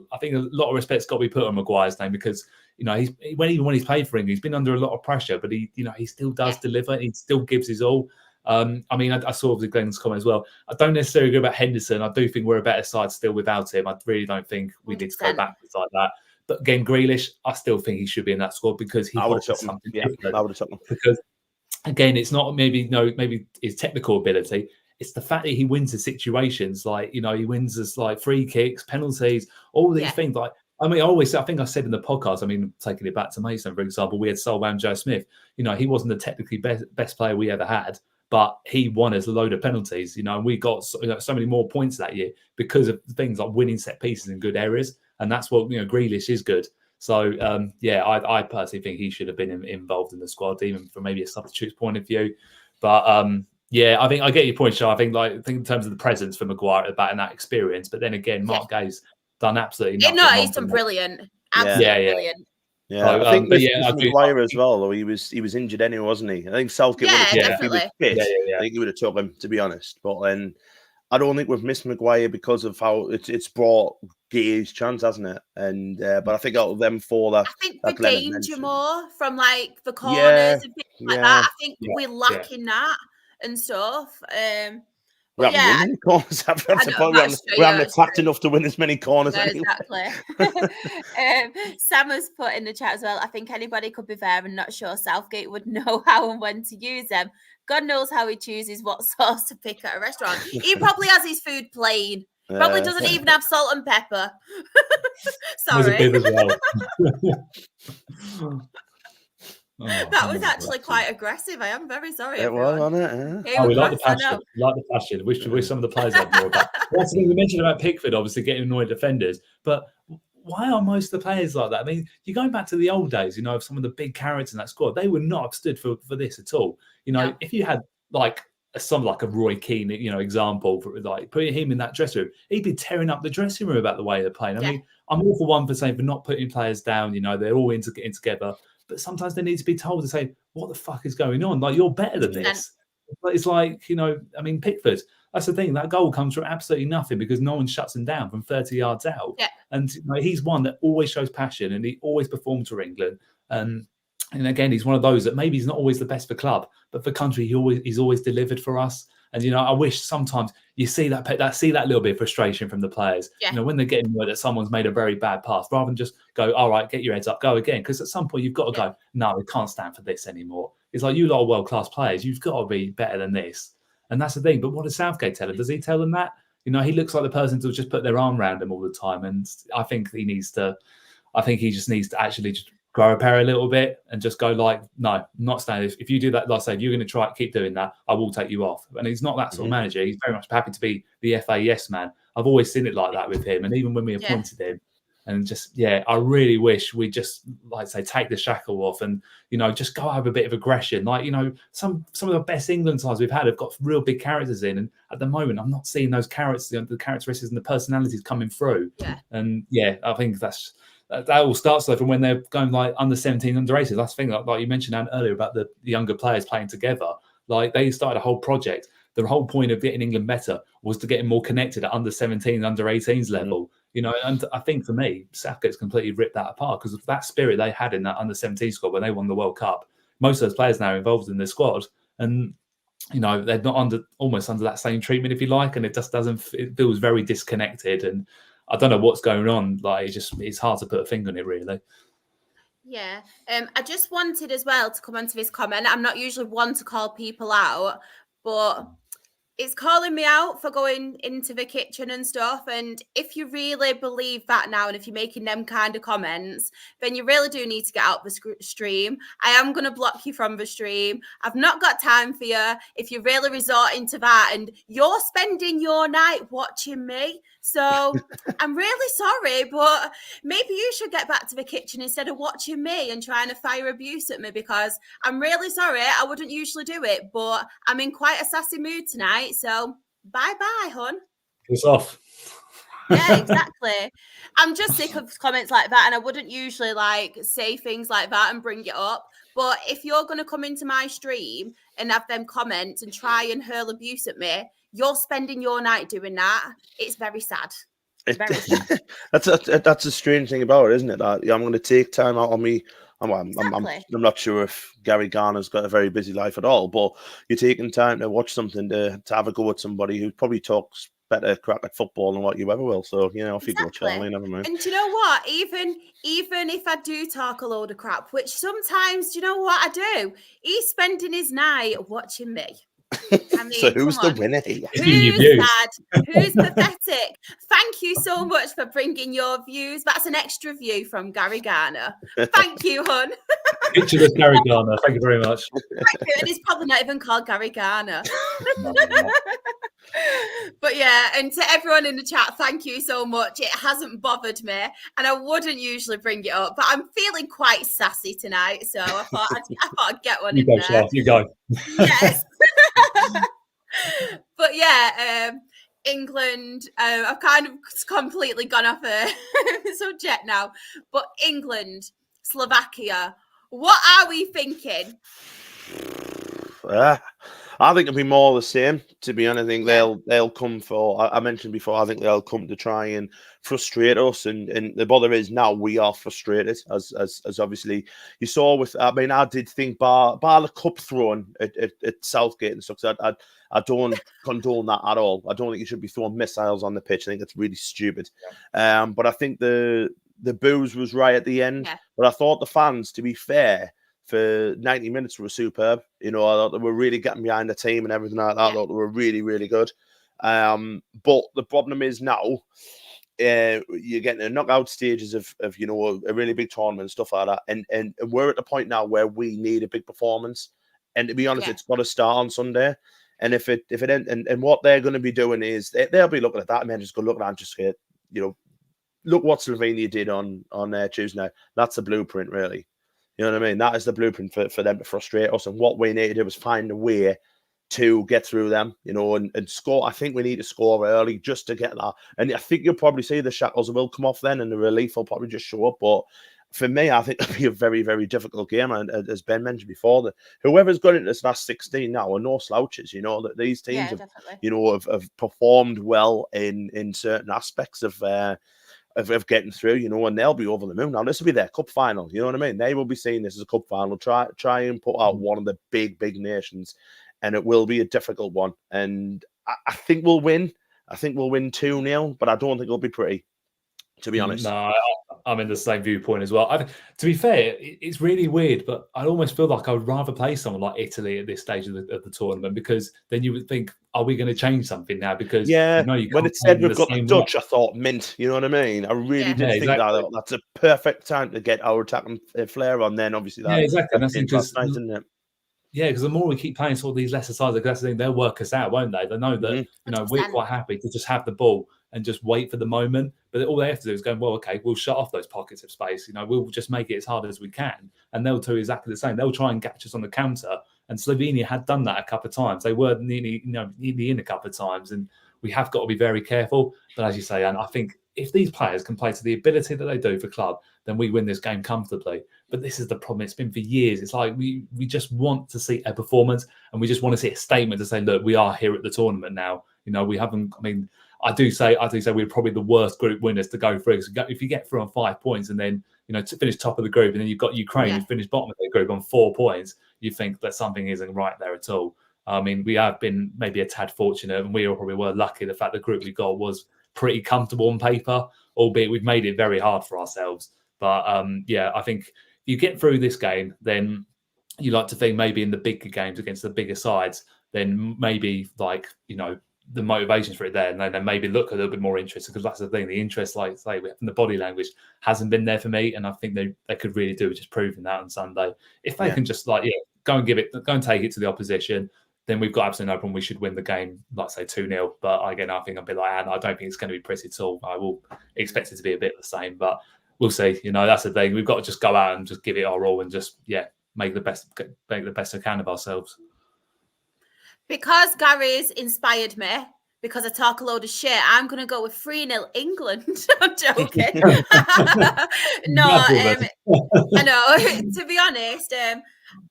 lot of respect's got to be put on Maguire's name, because when he's played for England, he's been under a lot of pressure, but he still does deliver. He still gives his all. I mean, I saw the Glenn's comment as well. I don't necessarily agree about Henderson. I do think we're a better side still without him. I really don't think we need to go backwards like that. But again, Grealish, I still think he should be in that squad, because he offers something different. I would have took him. Because again, it's not maybe his technical ability. It's the fact that he wins the situations, he wins us free kicks, penalties, all these things. I think I said in the podcast, taking it back to Mason, for example, we had Solwan Joe Smith. He wasn't the technically best player we ever had, but he won us a load of penalties, and we got so many more points that year because of things like winning set pieces in good areas. And that's what, Grealish is good. So, I personally think he should have been involved in the squad, even from maybe a substitute's point of view. But, I think I get your point, Shah. I think in terms of the presence for Maguire at the back and that experience. But then again, Mark Gay's done absolutely nothing. No, he's done brilliant. Absolutely brilliant. Yeah, so, I think Maguire as well, though, he was injured anyway, wasn't he? I think Southgate would have definitely fit. I think he would have took him, to be honest. But then I don't think we've missed Maguire because of how it's brought Gay's chance, hasn't it? And but I think out of them four, I think the danger more from the corners and things like that. I think we're lacking that and stuff. We haven't won any corners. We haven't attacked enough to win as many corners. No, exactly. Sam has put in the chat as well, I think anybody could be there and not sure Southgate would know how and when to use them. God knows how he chooses what sauce to pick at a restaurant. He probably has his food plain. Probably doesn't even have salt and pepper. Sorry. That was actually quite aggressive. I am very sorry. It was, wasn't it? We like the passion. Wish some of the players had more. But that's the thing we mentioned about Pickford, obviously getting annoyed defenders. But why are most of the players like that? I mean, you're going back to the old days, you know, of some of the big characters in that squad. They would not have stood for this at all. You know, if you had like a Roy Keane, you know, example for like putting him in that dressing room, he'd be tearing up the dressing room about the way they're playing. I mean, I'm all for one for saying for not putting players down. You know, they're all into getting together, but sometimes they need to be told to say, "What the fuck is going on? Like, you're better than this." It's like, you know, I mean, Pickford. That's the thing. That goal comes from absolutely nothing because no one shuts him down from 30 yards out. And you know, he's one that always shows passion and he always performs for England. And again, he's one of those that maybe he's not always the best for club, but for country, he's always delivered for us. And you know, I wish sometimes you see that little bit of frustration from the players. You know, when they're getting word that someone's made a very bad pass, rather than just go, "All right, get your heads up, go again." Because at some point you've got to go, "No, we can't stand for this anymore." It's like, you lot are world-class players. You've got to be better than this. And that's the thing. But what does Southgate tell them? Does he tell them that? You know, he looks like the person to just put their arm around him all the time. And I think he just needs to actually just grow a pair a little bit and just go like, "No, I'm not standing. If you do that, like I say, if you're going to try keep doing that, I will take you off." And he's not that sort of manager. He's very much happy to be the FA yes man. I've always seen it like that with him. And even when we appointed him, and just, I really wish we just, like I say, take the shackle off and, you know, just go have a bit of aggression. Like, you know, some of the best England sides we've had have got real big characters in. And at the moment, I'm not seeing those characters, the characteristics and the personalities coming through. And I think that all starts though from when they're going like under 17, under 18. That's the thing, like you mentioned earlier about the younger players playing together. Like they started a whole project. The whole point of getting England better was to get them more connected at under 17, under 18s level. You know, and I think for me, Southgate's completely ripped that apart because of that spirit they had in that under 17 squad when they won the World Cup. Most of those players now are involved in the squad, and you know they're not almost under that same treatment, if you like, and it just doesn't. It feels very disconnected, and I don't know what's going on. Like it's hard to put a finger on it, really. Yeah. I just wanted as well to come onto this comment. I'm not usually one to call people out, but it's calling me out for going into the kitchen and stuff. And if you really believe that now, and if you're making them kind of comments, then you really do need to get out the stream. I am going to block you from the stream. I've not got time for you. If you're really resorting to that and you're spending your night watching me. So I'm really sorry, but maybe you should get back to the kitchen instead of watching me and trying to fire abuse at me, because I'm really sorry. I wouldn't usually do it, but I'm in quite a sassy mood tonight. So bye-bye, hon. It's off. Yeah, exactly. I'm just sick of comments like that, and I wouldn't usually like say things like that and bring it up. But if you're going to come into my stream and have them comment and try and hurl abuse at me, you're spending your night doing that. It's very sad. Very sad. That's a strange thing about it, isn't it? That I'm going to take time out on me. I'm not sure if Gary Garner's got a very busy life at all, but you're taking time to watch something to have a go at somebody who probably talks better crack at football than what you ever will. So, you know, if you go, Charlie, never mind. And do you know what? Even if I do talk a load of crap, which sometimes, do you know what I do? He's spending his night watching me. I mean, so who's the winner here? Who's sad? Who's pathetic? Thank you so much for bringing your views. That's an extra view from Gary Garner. Thank you, hon. Picture of Gary Garner. Thank you very much. Thank you. And he's probably not even called Gary Garner. But yeah, and to everyone in the chat, thank you so much. It hasn't bothered me, and I wouldn't usually bring it up, but I'm feeling quite sassy tonight, so I thought I'd get one in there. Chef, you go. Yes. But yeah, England, I've kind of completely gone off the subject now, but England, Slovakia, what are we thinking? I think it'll be more the same, to be honest. I think they'll come for, I mentioned before, I think they'll come to try and frustrate us. And the bother is now we are frustrated, as obviously you saw with, I mean, I did think bar the cup throwing at Southgate and stuff. So I don't condone that at all. I don't think you should be throwing missiles on the pitch. I think it's really stupid. But I think the booze was right at the end. Yeah. But I thought the fans, to be fair, for 90 minutes were superb. You know, I thought they were really getting behind the team and everything like that. I thought they were really, really good. But the problem is now you're getting the knockout stages of you know, a really big tournament and stuff like that. And we're at the point now where we need a big performance. And to be honest, it's got to start on Sunday. And if it and what they're going to be doing is they'll be looking at that and then just go look at that and just get, you know, look what Slovenia did on Tuesday night. That's a blueprint, really. You know what I mean? That is the blueprint for them to frustrate us. And what we need to do is find a way to get through them, and score. I think we need to score early just to get that. And I think you'll probably see the shackles will come off then and the relief will probably just show up. But for me, I think it'll be a very, very difficult game. And as Ben mentioned before, that whoever's got into this last 16 now are no slouches. That these teams have performed well in certain aspects of getting through, and they'll be over the moon. Now, this will be their cup final, you know what I mean? They will be seeing this as a cup final, try and put out one of the big nations, and it will be a difficult one. And I think we'll win. I think we'll win 2-0, but I don't think it'll be pretty, to be honest. No, I'm in the same viewpoint as well. To be fair, it's really weird, but I almost feel like I would rather play someone like Italy at this stage of the tournament, because then you would think, are we going to change something now? Because when it said we've got the Dutch, I thought mint. You know what I mean? I really did think that that's a perfect time to get our attacking flair on. Then obviously that's nice, isn't it? Yeah, because the more we keep playing sort of these lesser sides, that's the thing, they'll work us out, won't they? They know that we're quite happy to just have the ball and just wait for the moment. But all they have to do is go, well, okay, we'll shut off those pockets of space. We'll just make it as hard as we can. And they'll do exactly the same. They'll try and catch us on the counter. And Slovenia had done that a couple of times. They were nearly in a couple of times. And we have got to be very careful. But as you say, and I think if these players can play to the ability that they do for club, then we win this game comfortably. But this is the problem. It's been for years. It's like we just want to see a performance, and we just want to see a statement to say, look, we are here at the tournament now. We haven't. I mean, I do say we're probably the worst group winners to go through. So if you get through on 5 points and then to finish top of the group, and then you've got Ukraine who finished bottom of the group on 4 points, you think that something isn't right there at all. I mean, we have been maybe a tad fortunate, and we probably were lucky. The fact the group we got was pretty comfortable on paper, albeit we've made it very hard for ourselves. But I think if you get through this game, then you like to think maybe in the bigger games against the bigger sides, then maybe the motivations for it there, and then maybe look a little bit more interested, because that's the thing. The interest, like say, from the body language hasn't been there for me, and I think they could really do with just proving that on Sunday. If they can just go and take it to the opposition, then we've got absolutely no problem. We should win the game, like say 2-0. But again, I think I'll be like, I don't think it's going to be pretty at all. I will expect it to be a bit the same, but we'll see. That's the thing. We've got to just go out and just give it our all and just make the best we can of ourselves. Because Gary's inspired me, because I talk a load of shit, I'm going to go with 3-0 England. I'm joking. No, I know. To be honest,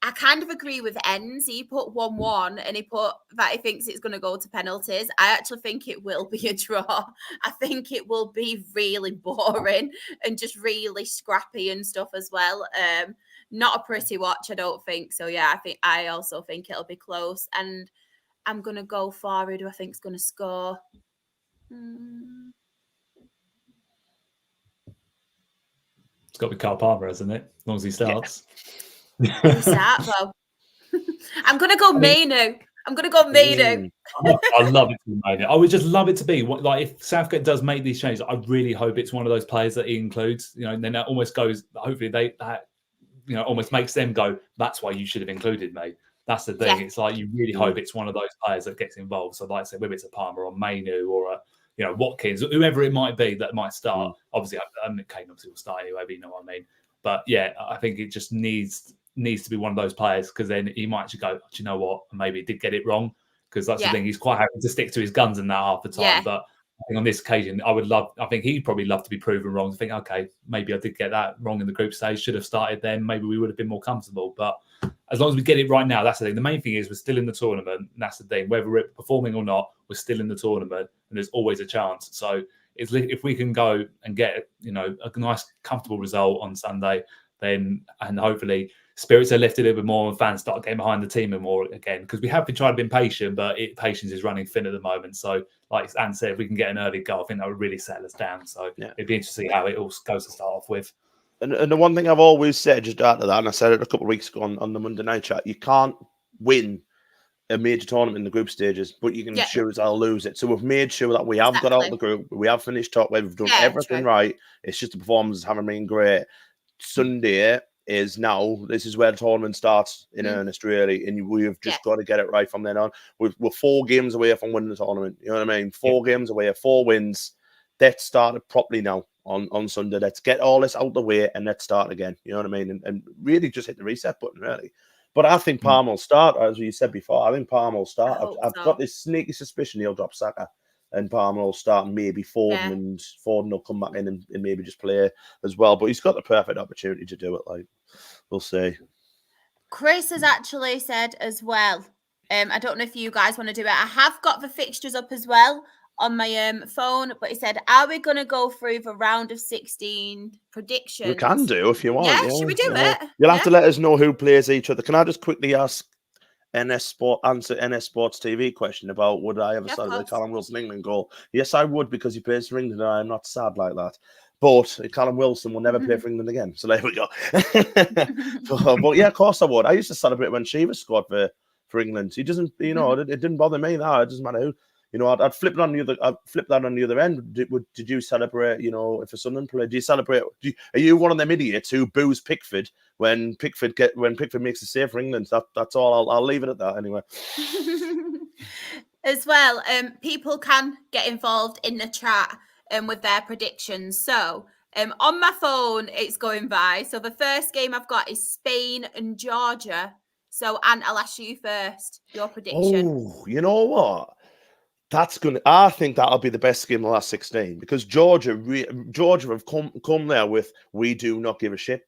I kind of agree with Enns. He put 1-1 and he put that he thinks it's going to go to penalties. I actually think it will be a draw. I think it will be really boring and just really scrappy and stuff as well. Not a pretty watch, I don't think. So, I also think it'll be close. And I'm going to go for who do I think is going to score? It's got to be Carl Palmer, hasn't it? As long as he starts. Who's that, though? I'm going to go Mainu. I love it to be Mainu. I would just love it to be like, if Southgate does make these changes, I really hope it's one of those players that he includes. And then that almost goes. Hopefully, that almost makes them go, that's why you should have included me. That's the thing. Yeah. It's like you really hope it's one of those players that gets involved. So, like I said, whether it's a Palmer or Mainu or a Watkins, whoever it might be that might start. Obviously, Kane obviously will start anyway, but you know what I mean. But I think it just needs to be one of those players, because then he might actually go, do you know what? Maybe he did get it wrong, because that's the thing. He's quite happy to stick to his guns in that half the time. Yeah. But I think on this occasion, I think he'd probably love to be proven wrong. To think, okay, maybe I did get that wrong in the group stage. Should have started then. Maybe we would have been more comfortable. But as long as we get it right now, that's the thing. The main thing is we're still in the tournament. And that's the thing. Whether we're performing or not, we're still in the tournament, and there's always a chance. So if we can go and get a nice, comfortable result on Sunday, then and hopefully spirits are lifted a little bit more and fans start getting behind the team and more again, because we have been trying to be patient, but patience is running thin at the moment. So, like Anne said, if we can get an early goal, I think that would really settle us down. So it'd be interesting to see how it all goes to start off with. And the one thing I've always said just after that, and I said it a couple of weeks ago on the Monday night chat, you can't win a major tournament in the group stages, but you can sure as hell lose it. So we've made sure that we have got out of the group, we have finished top, we've done everything right. It's just the performances haven't been great. Sunday is now, this is where the tournament starts in earnest, really, and we've just got to get it right from then on. We're 4 games away from winning the tournament. You know what I mean? 4 games away, 4 wins. That started properly now on Sunday. Let's get all this out the way and let's start again. You know what I mean? And really just hit the reset button, really. But I think Palmer will start, as you said before. I think Palmer will start. I've got this sneaky suspicion he'll drop Saka and Palmer will start, and maybe Foden, and Foden will come back in and maybe just play as well. But he's got the perfect opportunity to do it. Like, we'll see. Chris has actually said as well, I don't know if you guys want to do it. I have got the fixtures up as well on my phone, but he said, are we going to go through the round of 16 predictions? We can do if you want. Yeah, should we do it? You'll have to let us know who plays each other. Can I just quickly answer NS Sports TV question about would I ever celebrate Callum Wilson England goal? Yes, I would, because he plays for England and I'm not sad like that. But Callum Wilson will never play for England again. So there we go. but yeah, of course I would. I used to celebrate when Shiva scored for England. He doesn't, it didn't bother me. No, it doesn't matter who. I'd flip it on the other. I'd flip that on the other end. Did you celebrate? If a Sunderland player, do you celebrate? Are you one of them idiots who boos Pickford when Pickford makes a save for England? That's all. I'll leave it at that anyway. As well, people can get involved in the chat with their predictions. So on my phone, it's going by. So the first game I've got is Spain and Georgia. So Ant, I'll ask you first. Your prediction. Oh, you know what? I think that'll be the best game of the last 16, because Georgia have come there with we do not give a shit,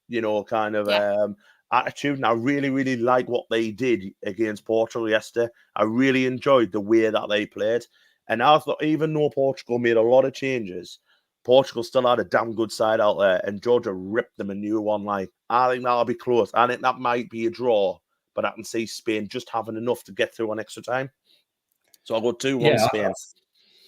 kind of attitude. And I really, really like what they did against Portugal yesterday. I really enjoyed the way that they played. And I thought, even though Portugal made a lot of changes, Portugal still had a damn good side out there, and Georgia ripped them a new one. Like, I think that'll be close. I think that might be a draw, but I can see Spain just having enough to get through on extra time. So I'll go 2-1 Spain.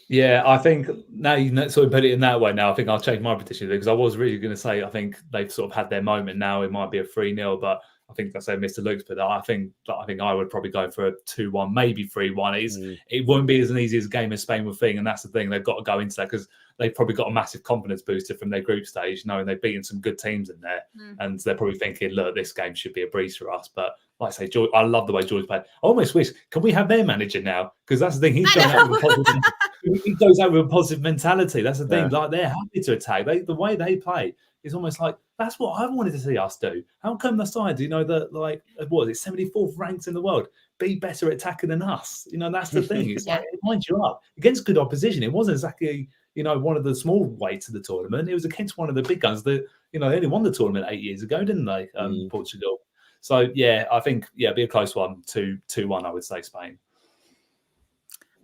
Yeah, I think now you sort of put it in that way. Now I think I'll change my prediction, because I was really going to say I think they've sort of had their moment. Now it might be a 3-0, but I think that's Mr. Luke's put that. I think I would probably go for a 2-1, maybe 3-1. It won't be as easy as a game as Spain will think, and that's the thing. They've got to go into that because they've probably got a massive confidence booster from their group stage, knowing they've beaten some good teams in there, and they're probably thinking, look, this game should be a breeze for us. But like I say, George, I love the way George played. I almost wish, can we have their manager now? Because that's the thing. He goes out with a positive mentality. That's the thing. Like, they're happy to attack. The way they play is almost like, that's what I wanted to see us do. How come the side, that, like, what is it, 74th ranked in the world, be better at attacking than us? That's the thing. It's like, it winds you up against good opposition. It wasn't exactly, one of the small weights of the tournament. It was against one of the big guns that, they only won the tournament 8 years ago, didn't they? Portugal. So, yeah, I think, it'd be a close one, 2-1, I would say, Spain.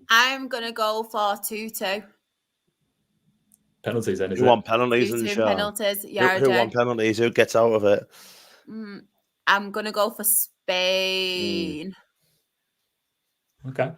I'm going to go for 2-2. Penalties, then, is Who it? want penalties and penalties. Who want penalties? Who gets out of it? I'm going to go for Spain. Okay.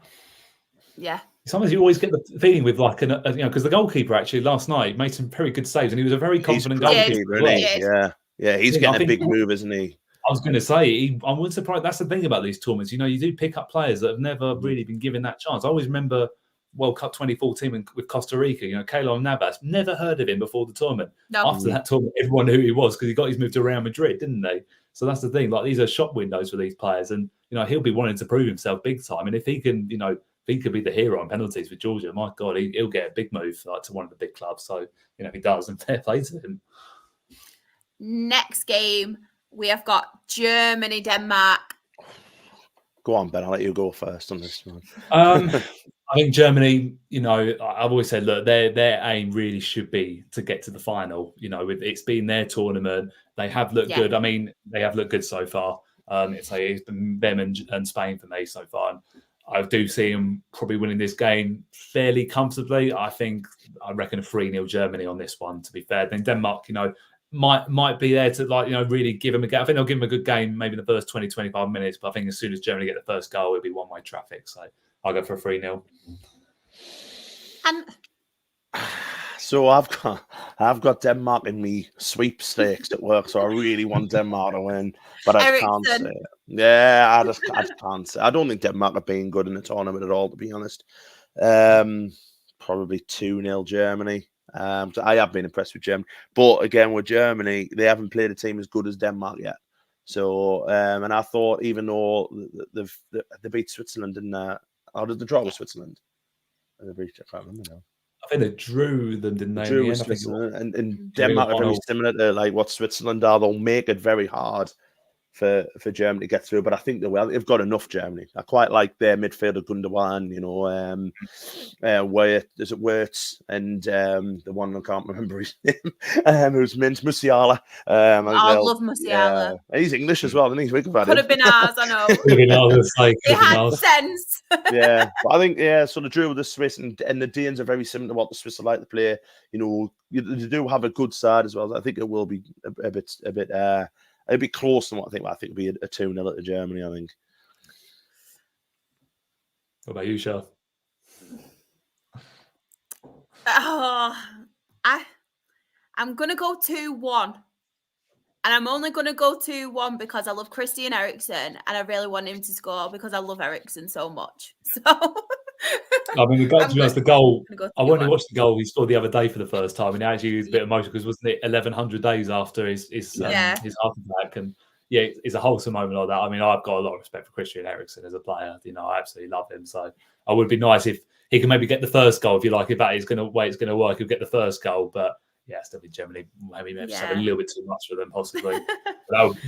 Yeah. Sometimes you always get the feeling with, like, because the goalkeeper actually last night made some very good saves, and he was a very confident goalkeeper. Yeah, he's getting a big move, isn't he? I was going to say, I wasn't surprised. That's the thing about these tournaments. You do pick up players that have never really been given that chance. I always remember World Cup 2014 with Costa Rica. Keylor Navas, never heard of him before the tournament. No. After that tournament, everyone knew who he was because he got his move to Real Madrid, didn't they? So that's the thing. Like, these are shop windows for these players, and he'll be wanting to prove himself big time. And if he can, if he could be the hero on penalties with Georgia, my God, he'll get a big move to one of the big clubs. So if he does, and fair play to him. Next game, we have got Germany, Denmark. Go on, Ben. I'll let you go first on this one. I think Germany, I've always said, look, their aim really should be to get to the final. It's been their tournament. They have looked good. I mean, they have looked good so far. It's been them and Spain for me so far. And I do see them probably winning this game fairly comfortably. I reckon a 3-0 Germany on this one, to be fair. Then Denmark, might be there to, like, really give them a game. I think they'll give them a good game maybe in the first 20, 25 minutes. But I think as soon as Germany get the first goal, it'll be one-way traffic. So I'll go for a 3-0. And so I've got Denmark in me sweepstakes at work, so I really want Denmark to win, but I can't say it. Yeah, I just can't say. I don't think Denmark are being good in the tournament at all, to be honest. Probably 2-0 Germany. So I have been impressed with Germany, but again with Germany, they haven't played a team as good as Denmark yet. So and I thought, even though they beat Switzerland, or did they draw with Switzerland? I can't remember now. I think they drew them, didn't they? Drew in the with end? Switzerland, and Denmark are very similar to like what Switzerland are. They'll make it very hard for Germany to get through, but I think they will. They've got enough, Germany. I quite like their midfielder Gundogan, is it Wirtz and the one I can't remember his name, who's mint Musiala. I love Musiala. He's English as well, isn't he? Could have been ours, I know. It had sense. Yeah, but I think so. The drew with the Swiss and the Danes are very similar to what the Swiss are like to play. They do have a good side as well. I think it will be a bit closer than what I think. But I think it'll be a 2-0 to Germany. I think. What about you, Shell? I'm gonna go 2-1. And I'm only going to go 2-1 because I love Christian Eriksen and I really want him to score because I love Eriksen so much. So, I mean, the goal. I went and watched the goal he scored the other day for the first time, and actually he was a bit emotional because wasn't it 1,100 days after his heart attack? And yeah, it's a wholesome moment like that. I mean, I've got a lot of respect for Christian Eriksen as a player. I absolutely love him. So it would be nice if he can maybe get the first goal, if you like. If that is going to work, he'll get the first goal, but. Yeah, still be Germany. Maybe just have a little bit too much for them, possibly.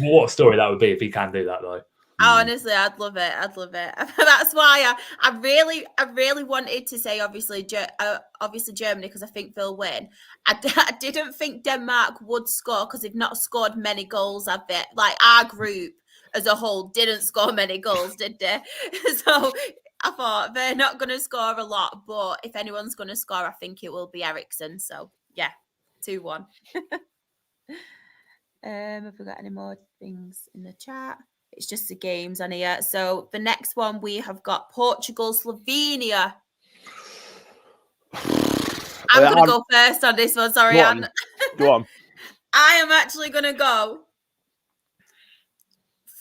What a story that would be if he can do that, though. Honestly, I'd love it. That's why I really wanted to say obviously Germany because I think they'll win. I didn't think Denmark would score because they've not scored many goals. Like our group as a whole didn't score many goals, did they? So I thought they're not going to score a lot, but if anyone's going to score, I think it will be Eriksen. So yeah. 2-1. Have we got any more things in the chat? It's just the games on here. So the next one we have got Portugal, Slovenia. I'm going to go first on this one. Sorry, Anne. Go on. I am actually going to go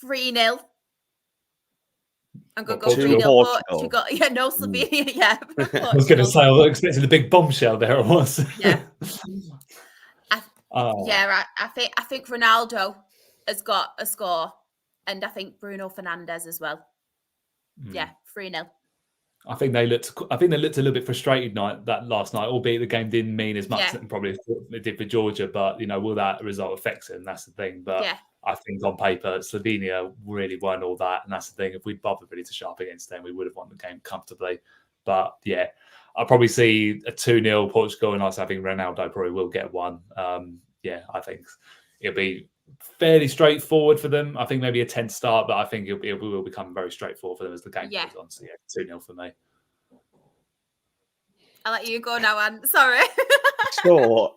3-0. I'm going to go 3-0 Portugal. Yeah, no Slovenia. Yeah. I was going to say, I was expecting the big bombshell there it was. Yeah. I think Ronaldo has got a score, and I think Bruno Fernandes as well. Yeah, 3-0. I think they looked a little bit frustrated last night, albeit the game didn't mean as much as probably it did for Georgia. But will that result affect them? That's the thing. But I think on paper, Slovenia really weren't all that, and that's the thing. If we'd bothered really to sharp against them, we would have won the game comfortably. But yeah. I'll probably see a 2-0 Portugal, and I think Ronaldo probably will get one. I think it'll be fairly straightforward for them. I think maybe a tense start, but I think it will become very straightforward for them as the game goes on. So 2-0 for me. I'll let you go now, Anne. Sorry. So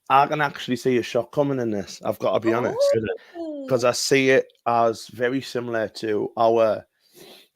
I can actually see a shock coming in this. I've got to be honest, because I see it as very similar to our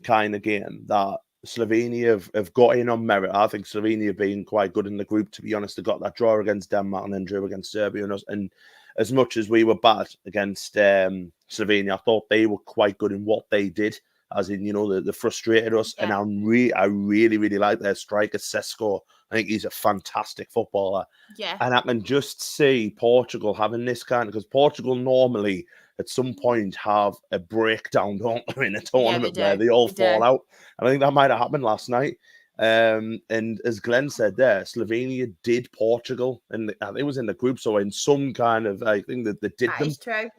kind of game that. Slovenia have got in on merit. I think Slovenia have been quite good in the group, to be honest. They got that draw against Denmark and then drew against Serbia. And as much as we were bad against Slovenia, I thought they were quite good in what they did, as in, they frustrated us. Yeah. And I really, really like their striker, Sesko. I think he's a fantastic footballer. Yeah. And I can just see Portugal having this because Portugal normally at some point have a breakdown, don't they, in a tournament where they all fall out. And I think that might have happened last night. And as Glenn said there, Slovenia did Portugal, and I think it was in the group, so in some kind of, I think that they did them. Is true.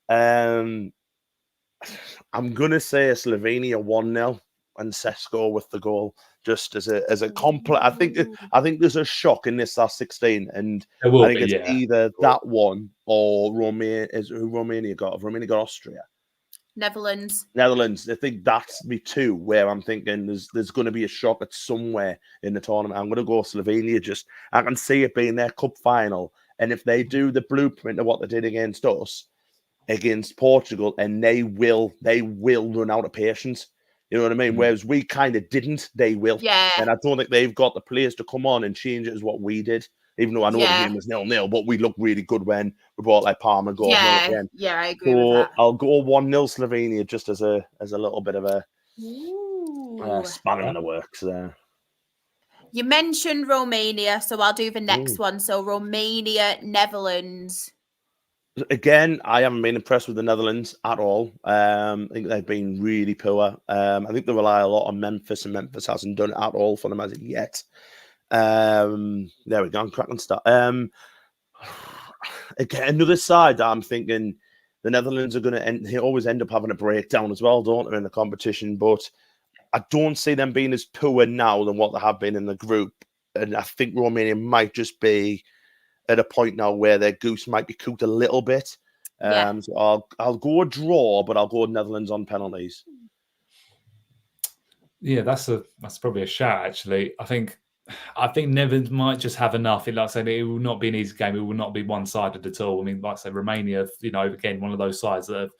I'm going to say a Slovenia 1-0 and Sesko with the goal. Just as a complete, I think there's a shock in this last 16, and I think it's either that one or Romania. Who Romania got? Have Romania got Austria? Netherlands. I think that's me too. Where I'm thinking there's going to be a shock at somewhere in the tournament. I'm going to go Slovenia. I can see it being their cup final, and if they do the blueprint of what they did against us, against Portugal, and they will run out of patience. You know what I mean? Whereas we kind of didn't, they will. Yeah. And I don't think they've got the players to come on and change it as what we did. Even though I know the game was 0-0, but we looked really good when we brought like Palmer goal. Yeah, I agree with that. I'll go 1-0 Slovenia just as a little bit of a spanner in the works there. You mentioned Romania, so I'll do the next one. So Romania, Netherlands. Again, I haven't been impressed with the Netherlands at all. I think they've been really poor. I think they rely a lot on Memphis, and Memphis hasn't done it at all for them as of yet. There we go. Cracking start. Again, another side that I'm thinking the Netherlands are going to always end up having a breakdown as well, don't they, in the competition? But I don't see them being as poor now than what they have been in the group. And I think Romania might just be at a point now where their goose might be cooked a little bit. So I'll go a draw, but I'll go Netherlands on penalties. Yeah, that's probably a shout, actually. I think Netherlands might just have enough. Like I said, it will not be an easy game. It will not be one-sided at all. I mean, like I said, Romania, again, one of those sides that have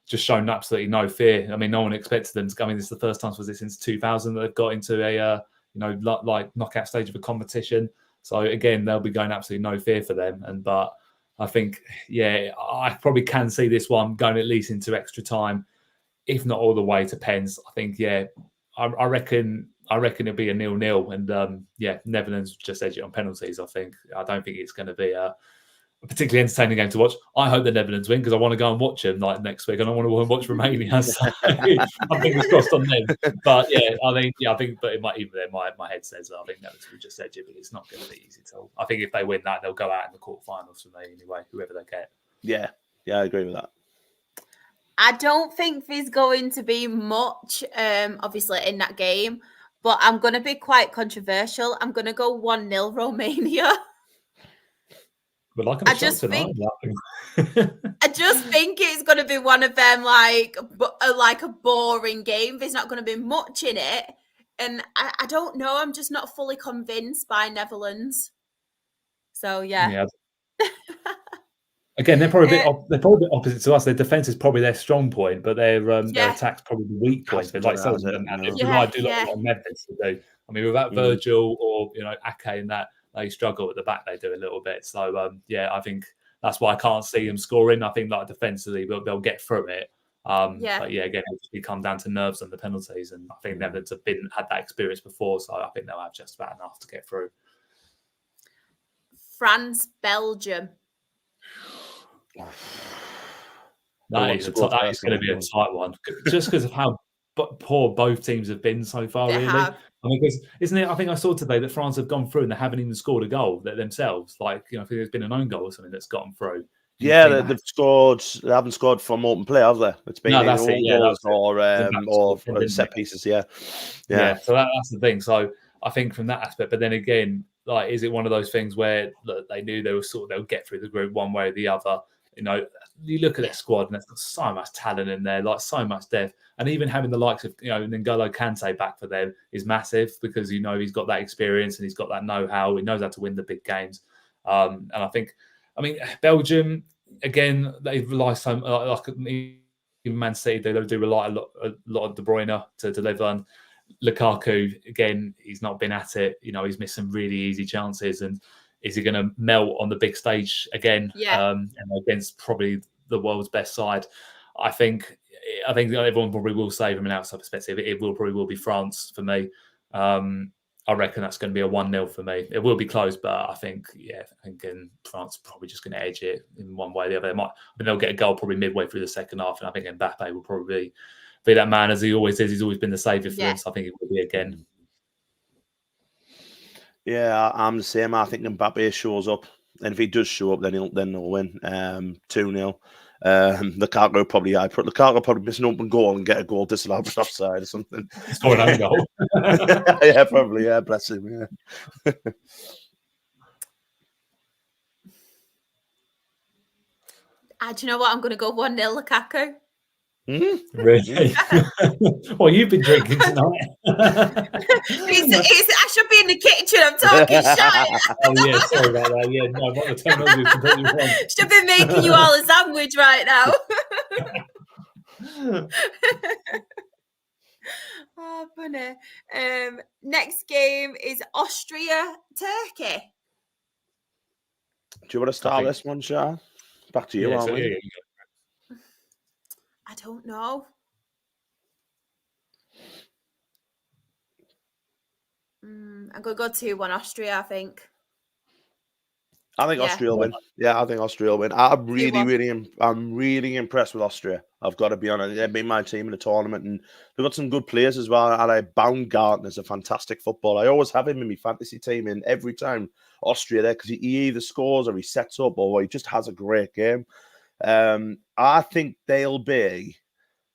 just shown absolutely no fear. I mean, no one expected them to come in. This is the first time since 2000 that they've got into a like knockout stage of a competition. So again, they'll be going absolutely no fear for them. But I think, I probably can see this one going at least into extra time, if not all the way to pens. I think, I reckon it'll be a 0-0, and Netherlands just edge it on penalties. I don't think it's going to be a particularly entertaining game to watch. I hope the Netherlands win because I want to go and watch them like next week. I don't want to watch Romania. So I'm fingers crossed on them. But I think, but it might even there. My head says I think Netherlands will just edge it, but it's not going to be easy at all. I think if they win that, they'll go out in the quarterfinals for me anyway. Whoever they get. Yeah, I agree with that. I don't think there's going to be much, obviously, in that game, but I'm going to be quite controversial. I'm going to go 1-0 Romania. I just think it's going to be one of them like a boring game. There's not going to be much in it, and I don't know. I'm just not fully convinced by Netherlands. So yeah. Again, they're probably a bit opposite to us. Their defense is probably their strong point, but their attack's probably the weak point. But like Southampton, we might do a lot of Memphis to do. I mean, without Virgil or Ake and that, they struggle at the back. They do a little bit. So I think that's why I can't see them scoring. I think like defensively, they'll get through it. But again, it'll come down to nerves and the penalties. And I think Netherlands have had that experience before, so I think they'll have just about enough to get through. France, Belgium. That is going to be a tight one, just because of how poor both teams have been so far. Really, I mean, isn't it? I think I saw today that France have gone through and they haven't even scored a goal themselves. Like I think there's been an own goal or something that's gotten through. They've scored. They haven't scored from open play, have they? It's been goals or set pieces. Yeah. So that's the thing. So I think from that aspect, but then again, like, is it one of those things where they knew they'll get through the group one way or the other? You look at their squad and there's got so much talent in there, like so much depth. And even having the likes of, N'Golo Kante back for them is massive because, he's got that experience and he's got that know-how. He knows how to win the big games. And I think, Belgium, again, they rely so much, like even Man City, they do rely a lot on De Bruyne to deliver. And Lukaku, again, he's not been at it. He's missed some really easy chances. And is he going to melt on the big stage again? And against probably the world's best side? I think everyone probably will say from an outside perspective, it will be France for me. I reckon that's going to be a 1-0 for me. It will be close, but I think France probably just going to edge it in one way or the other. They'll get a goal probably midway through the second half, and I think Mbappe will probably be that man as he always is. He's always been the saviour for them, so I think it will be again. Yeah, I'm the same. I think Mbappe shows up, and if he does show up, then they'll win 2-0. Lukaku probably miss an open goal and get a goal disallowed for offside or something. Score an own goal. Yeah, probably. Yeah, bless him. Yeah. Do you know what? I'm going to go 1-0 Lukaku. Really? Well, you've been drinking tonight. I should be in the kitchen. I'm talking shit. Oh yeah, sorry about that. Yeah, no, what the terminology is completely wrong. Should be making you all a sandwich right now. Oh, funny. Next game is Austria-Turkey. Do you want to start this one, Shah? Back to you, aren't we? I don't know. I'm going to go 2-1 Austria, I think. I think Austria will win. Yeah, I think Austria will win. I'm really impressed with Austria. I've got to be honest. They've been my team in the tournament, and they've got some good players as well. And Baumgartner's a fantastic footballer. I always have him in my fantasy team, and every time Austria there, because he either scores or he sets up, or he just has a great game. I think they'll be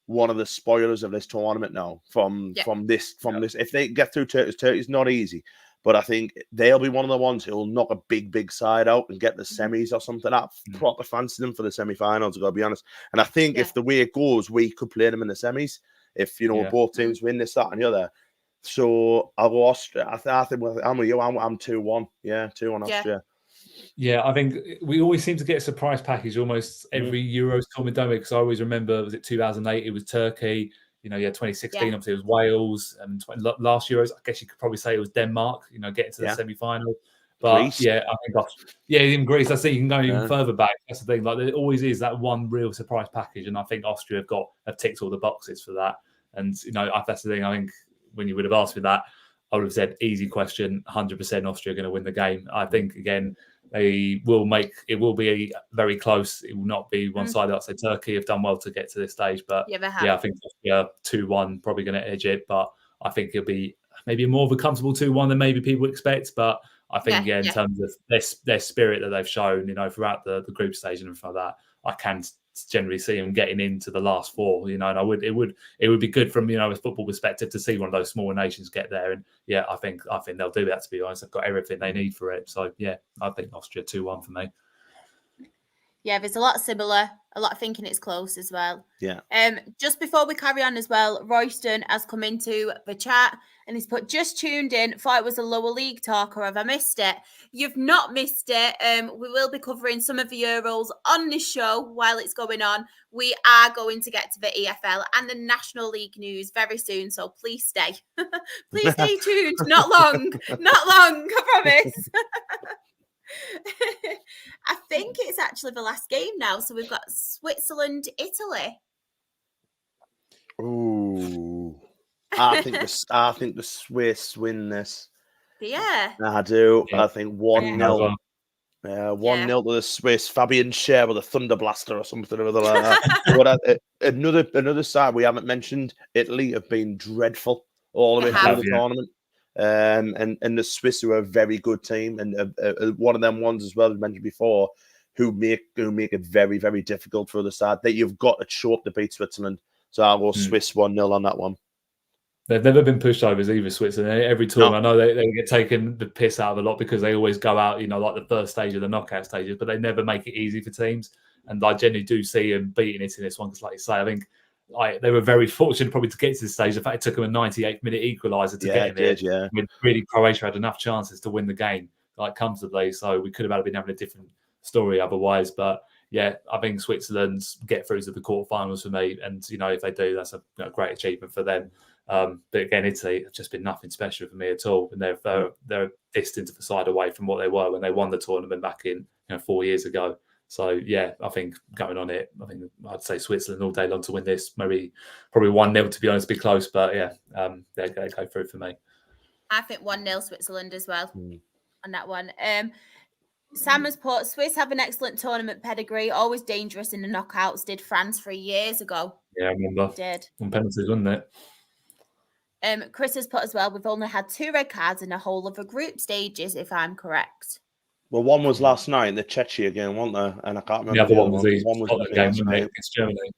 one of the spoilers of this tournament now. From this. If they get through Turkey's not easy. But I think they'll be one of the ones who will knock a big side out and get the semis or something. I proper fancy them for the semi-finals, I've got to be honest. And I think if the way it goes, we could play them in the semis. If, both teams win this, that, and the other. So I'll go Austria. I think I'm with you. I'm 2-1. Yeah, 2-1 Austria. Yeah, I think we always seem to get a surprise package almost every Euros tournament, don't we? Because I always remember, was it 2008? It was Turkey. 2016, obviously it was Wales, and last Euros, I guess you could probably say it was Denmark, getting to the semi-final. But Greece. I think in Greece, I think you can go even further back. That's the thing. Like there always is that one real surprise package, and I think Austria have ticked all the boxes for that. And that's the thing. I think when you would have asked me that, I would have said easy question, 100% Austria going to win the game. I think again it will be very close. It will not be one-sided. I'd say Turkey have done well to get to this stage, but I think 2-1 probably going to edge it. But I think it'll be maybe more of a comfortable 2-1 than maybe people expect. But I think in terms of their spirit that they've shown, throughout the group stage and everything like that, I can generally see them getting into the last four. And it would be good from a football perspective to see one of those smaller nations get there. And I think they'll do that. To be honest, they've got everything they need for it. So I think Austria 2-1 for me. Yeah, there's a lot similar. A lot of thinking it's close as well. Yeah. Just before we carry on as well, Royston has come into the chat and he's put, just tuned in, thought it was a lower league talk, or have I missed it? You've not missed it. We will be covering some of the Euros on this show while it's going on. We are going to get to the EFL and the National League news very soon, so please stay. Please stay tuned. Not long, I promise. I think it's actually the last game now. So we've got Switzerland, Italy. Ooh, I think the Swiss win this. Yeah, I do. Yeah. I think 1-0. 1-0 to the Swiss. Fabian Schär with a thunder blaster or something or other like that. But another side we haven't mentioned, Italy have been dreadful all the way through the tournament. And the Swiss are a very good team, and one of them ones as well as mentioned before, who make it very, very difficult for the side that you've got to show up to beat Switzerland. So I'll go Swiss 1-0 on that one. They've never been pushovers either, Switzerland. Every tournament, I know they get taken the piss out of a lot because they always go out, like the first stage of the knockout stages, but they never make it easy for teams. And I generally do see them beating it in this one because, like you say, I think they were very fortunate probably to get to this stage. In fact, it took them a 98th minute equaliser to get in there. Yeah. I mean, really, Croatia had enough chances to win the game comfortably, so we could have been having a different story otherwise. But I think Switzerland's get through to the quarterfinals for me, and if they do, that's a great achievement for them. But again, Italy have just been nothing special for me at all, and they're distant of the side away from what they were when they won the tournament back in 4 years ago. So I think going on it, I'd say Switzerland all day long to win this. Probably 1-0 to be honest, be close, but they're going to go through for me. I think 1-0 Switzerland as well on that one. Sam has put, Swiss have an excellent tournament pedigree, always dangerous in the knockouts. Did France 3 years ago? Yeah, I remember. Did on penalties, wasn't it? Chris has put as well, we've only had 2 red cards in the whole of the group stages, if I'm correct. Well, one was last night, the Czechia game, wasn't there? And I can't remember. The other one was the game against Germany.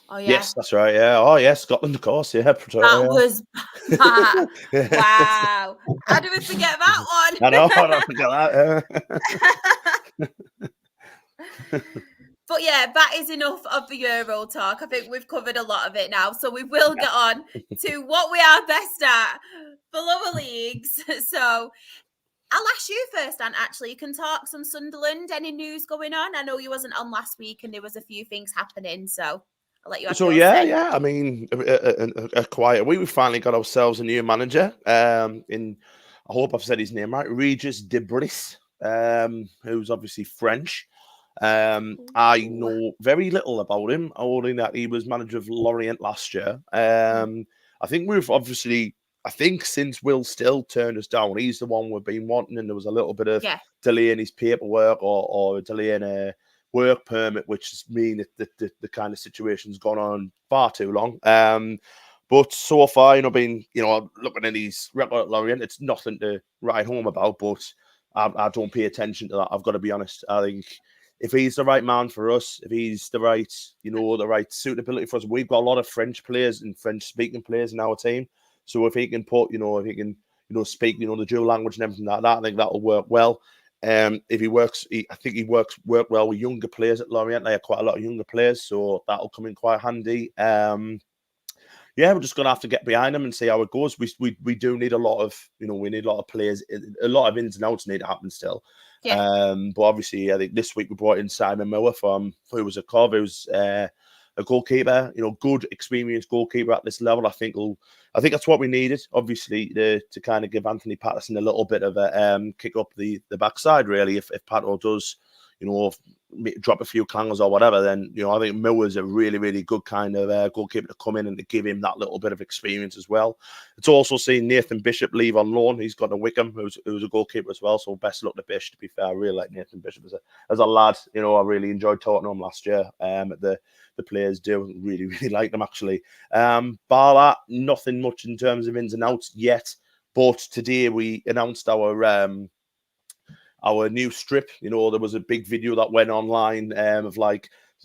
Oh, yeah. Yes, that's right. Yeah. Oh, yes, Scotland, of course. Yeah. That was bad. Wow. How do we forget that one? I know. I don't forget that. But that is enough of the Euro talk. I think we've covered a lot of it now. So we will get on to what we are best at, the lower leagues. So I'll ask you first, Anne, actually. You can talk some Sunderland. Any news going on? I know you wasn't on last week and there was a few things happening. So I'll let you have So, I mean, a quiet week. We finally got ourselves a new manager. I hope I've said his name right. Regis Debris, who's obviously French. I know very little about him, only that he was manager of Lorient last year. I think I think since Will Still turned us down, he's the one we've been wanting, and there was a little bit of delay in his paperwork or a delay in a work permit, which has mean that the kind of situation's gone on far too long. But so far, looking at his record at Lorient, it's nothing to write home about, but I don't pay attention to that. I've got to be honest. I think if he's the right man for us, if he's the right, the right suitability for us, we've got a lot of French players and French-speaking players in our team. So if he can put, if he can, speak, the dual language and everything like that, I think that'll work well. If he works, I think he work well with younger players at Lorient. They have quite a lot of younger players, so that'll come in quite handy. Yeah, we're just gonna have to get behind him and see how it goes. We do need a lot of, we need a lot of players. A lot of ins and outs need to happen still. Yeah. But obviously, I think this week we brought in Simon Moore who was a Cov, who's a goalkeeper. Good experienced goalkeeper at this level. I think that's what we needed. Obviously, to kind of give Anthony Patterson a little bit of a kick up the backside. Really, if Pato does, drop a few clangers or whatever, then I think Miller's a really, really good kind of goalkeeper to come in and to give him that little bit of experience as well. It's also seen Nathan Bishop leave on loan. He's got a Wickham who's a goalkeeper as well. So best luck to Bishop. To be fair, I really like Nathan Bishop as a lad. I really enjoyed talking to him last year. The players do really, really like them actually. Bar that, nothing much in terms of ins and outs yet. But today we announced our new strip. There was a big video that went online of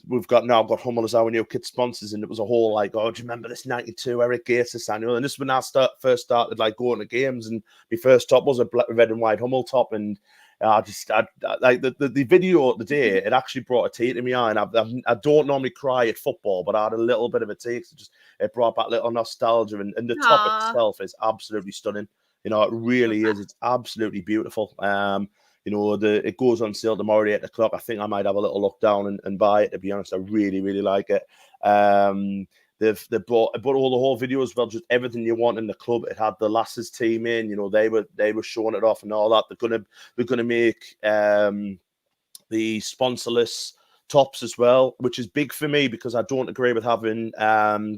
we've got Hummel as our new kit sponsors, and it was a whole do you remember this 92 Eric Gates annual? And this was when I first started going to games, and my first top was a red and white Hummel top, and the video the day, it actually brought a tear to my eye, and I don't normally cry at football, but I had a little bit of a tear. It brought back a little nostalgia, and the top itself is absolutely stunning. It really is. It's absolutely beautiful. It goes on sale tomorrow at 8 o'clock. I think I might have a little look down and buy it. To be honest, I really, really like it. They've brought all the whole video as well, just everything you want in the club. It had the Lasses team in. They were showing it off and all that. They're gonna make the sponsorless tops as well, which is big for me because I don't agree with having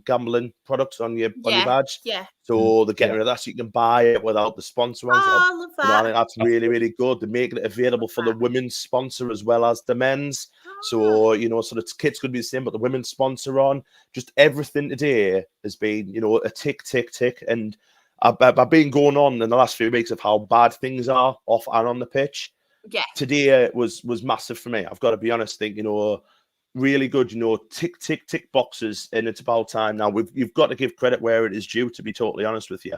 gambling products on your badge. Yeah. So they're getting rid of that, so you can buy it without the sponsor on. I love that. I think that's really, really good. They're making it available for the women's sponsor as well as the men's. So so the kits could be the same, but the women's sponsor on. Just everything today has been a tick, tick, tick. And I've been going on in the last few weeks of how bad things are off and on the pitch. Yeah, today was massive for me. I've got to be honest. Think really good. Tick, tick, tick boxes, and it's about time now. You've got to give credit where it is due. To be totally honest with you,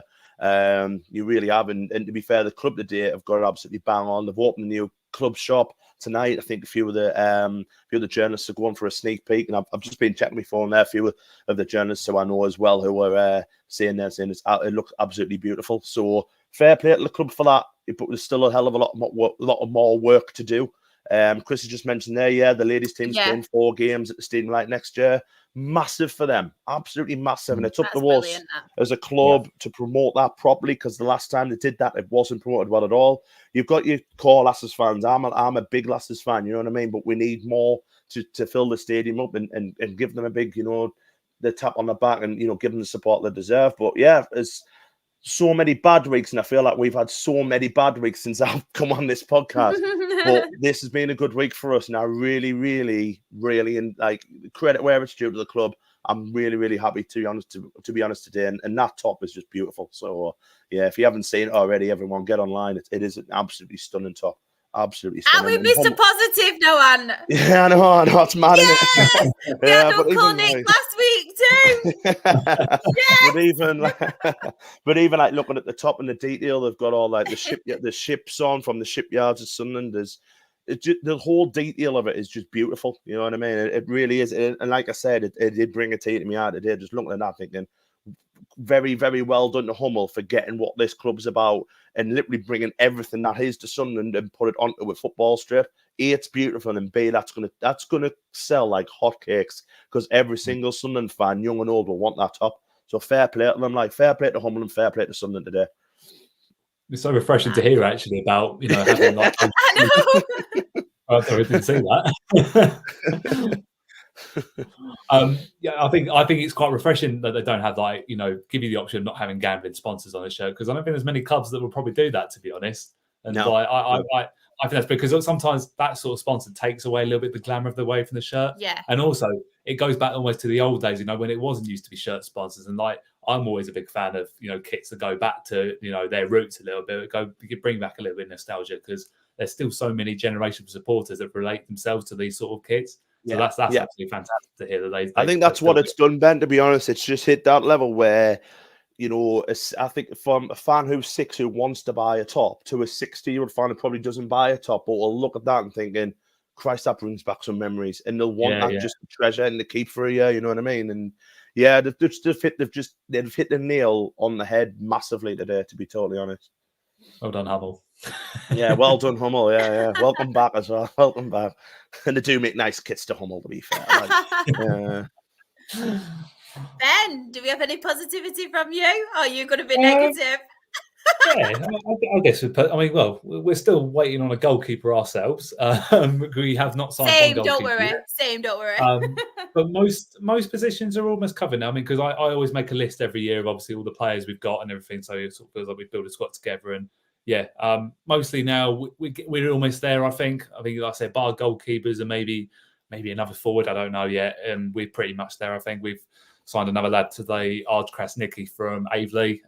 you really have. And to be fair, the club today have got it absolutely bang on. They've opened a new club shop tonight. I think a few of the journalists are going for a sneak peek, and I've just been checking my phone there. A few of the journalists who I know as well who are saying it looks absolutely beautiful. So fair play to the club for that. But there's still a hell of a lot more work to do. Chris has just mentioned there, the ladies team's playing 4 games at the Stadium Light next year. Massive for them, absolutely massive. And it's up to us as a club to promote that properly, because the last time they did that, it wasn't promoted well at all. You've got your core Lasses fans. I'm a big Lasses fan, you know what I mean? But we need more to fill the stadium up and give them a big, the tap on the back and, give them the support they deserve. But yeah, it's so many bad weeks, and I feel like we've had so many bad weeks since I've come on this podcast. But this has been a good week for us, and I really, really, really, and credit where it's due to the club. I'm really, really happy to be honest today, and that top is just beautiful. So yeah, if you haven't seen it already, everyone get online. It is an absolutely stunning top. Absolutely stunning. And we Mr. Positive, Noan. Yeah, I know, it's mad, isn't it? We had Uncle Nick last week too. But even looking at the top and the detail, they've got all the ships on from the shipyards of Sunderland. The whole detail of it is just beautiful. You know what I mean? It really is. And like I said, it did bring a tear to me out today. Just looking at that, thinking, very, very well done to Hummel for getting what this club's about and literally bringing everything that is to Sunderland and put it onto a football strip. A, it's beautiful, and B, that's gonna sell like hotcakes, because every single Sunderland fan, young and old, will want that top. So fair play to them, fair play to Hummel and fair play to Sunderland today. It's so refreshing to hear actually about having I know. Oh, sorry, I didn't say that. Yeah, I think it's quite refreshing that they don't have give you the option of not having gambling sponsors on the shirt, because I don't think there's many clubs that will probably do that, to be honest. And I think that's because sometimes that sort of sponsor takes away a little bit the glamour of the way from the shirt. Yeah. And also it goes back almost to the old days, when it wasn't used to be shirt sponsors. And I'm always a big fan of, kits that go back to, their roots a little bit. You could bring back a little bit of nostalgia, because there's still so many generations of supporters that relate themselves to these sort of kits. So that's absolutely fantastic to hear that they I think that's what it's done, Ben, to be honest. It's just hit that level where, I think from a fan who's 6 who wants to buy a top to a 60-year-old fan who probably doesn't buy a top, but will look at that and thinking, Christ, that brings back some memories, and they'll want that just to treasure and to keep for a year. You know what I mean? And yeah, they've hit the nail on the head massively today, to be totally honest. Well done, Hummel. Yeah, well done, Hummel. Yeah. Welcome back as well. Welcome back. And they do make nice kits to Hummel, to be fair. Ben, do we have any positivity from you? Or are you going to be negative? Yeah, I guess we're still waiting on a goalkeeper ourselves. We have not signed one goalkeeper. Don't worry. But most positions are almost covered now. Because I always make a list every year of obviously all the players we've got and everything. So it sort of feels like we build a squad together. And mostly now we're almost there. I think like I said, bar goalkeepers and maybe another forward. I don't know yet. And we're pretty much there. I think we've signed another lad today, Arj Krasnicki from Avely.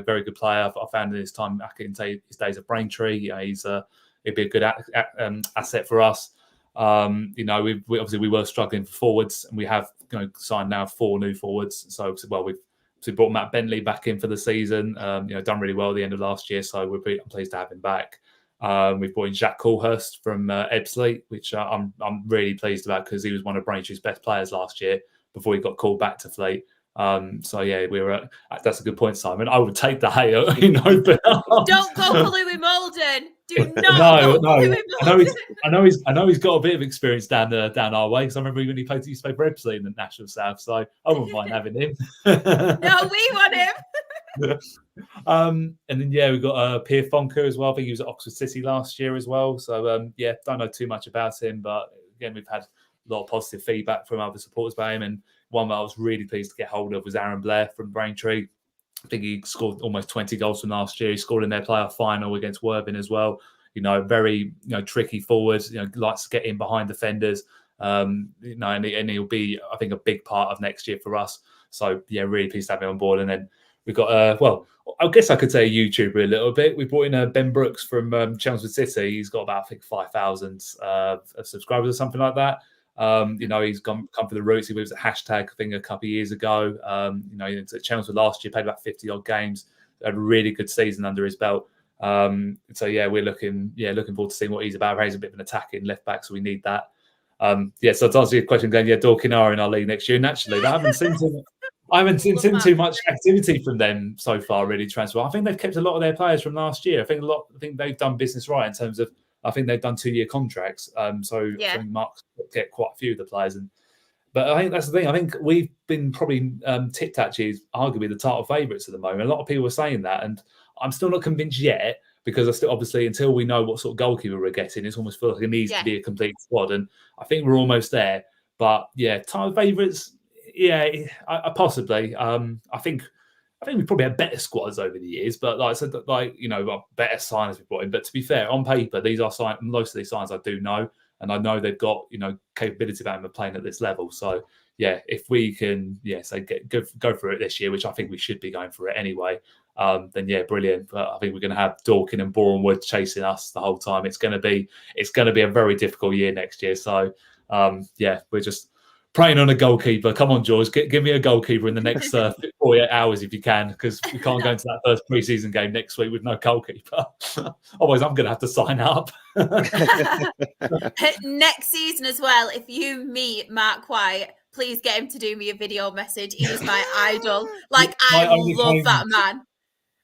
Very good player. I found in his time back in his days at Braintree. He'd be a good asset for us. We were struggling for forwards, and we have signed now 4 new forwards. So we've brought Matt Bentley back in for the season. Done really well at the end of last year, so I'm pleased to have him back. We've brought in Jack Coolhurst from Ebbsfleet, which I'm really pleased about, because he was one of Braintree's best players last year before he got called back to Fleet. That's a good point, Simon. I would take the hail, but don't go for Louis Molden. Do not go for Louis Molden. I know he's got a bit of experience down our way, because I remember when he played for Ebbsfleet in the National South, so I wouldn't mind having him. No, we want him. And then we've got Pierre Fonker as well. I think he was at Oxford City last year as well. So don't know too much about him, but again, we've had a lot of positive feedback from other supporters about him. And one that I was really pleased to get hold of was Aaron Blair from Braintree. I think he scored almost 20 goals from last year. He scored in their playoff final against Worthing as well. Very tricky forward. Likes to get in behind defenders. And he'll be, I think, a big part of next year for us. So really pleased to have him on board. And then we've got I guess I could say a YouTuber a little bit. We brought in Ben Brooks from Chelmsford City. He's got about 5,000 subscribers or something like that. He's come for the roots. He was at Hashtag, I think, a couple of years ago. At Chelmsford last year, played about 50 odd games. Had a really good season under his belt. We're looking forward to seeing what he's about. He's a bit of an attacking left back, so we need that. So to answer your question, going, Dorking are in our league next year. And actually, I haven't seen too much activity from them so far, really, transfer. I think they've kept a lot of their players from last year. I think they've done business right in terms of, I think they've done 2-year contracts. I think Mark's get quite a few of the players. But I think that's the thing. I think we've been probably tipped, actually, arguably the title favourites at the moment. A lot of people are saying that, and I'm still not convinced yet, because I still, obviously, until we know what sort of goalkeeper we're getting, it's almost feels like it needs to be a complete squad. And I think we're almost there. But title favourites, possibly. I think we've probably had better squads over the years, but like I said, better signers we've brought in. But to be fair, on paper, these are most of these signers I do know, and I know they've got capability about them playing at this level. So if we can go for it this year, which I think we should be going for it anyway, then brilliant. But I think we're going to have Dorking and Bournemouth chasing us the whole time. It's going to be a very difficult year next year. So we're just praying on a goalkeeper. Come on, George, give me a goalkeeper in the next 48 hours if you can, because we can't go into that first pre-season game next week with no goalkeeper. Otherwise, I'm going to have to sign up. Next season as well, if you meet Mark White, please get him to do me a video message. He is my idol. I love that man.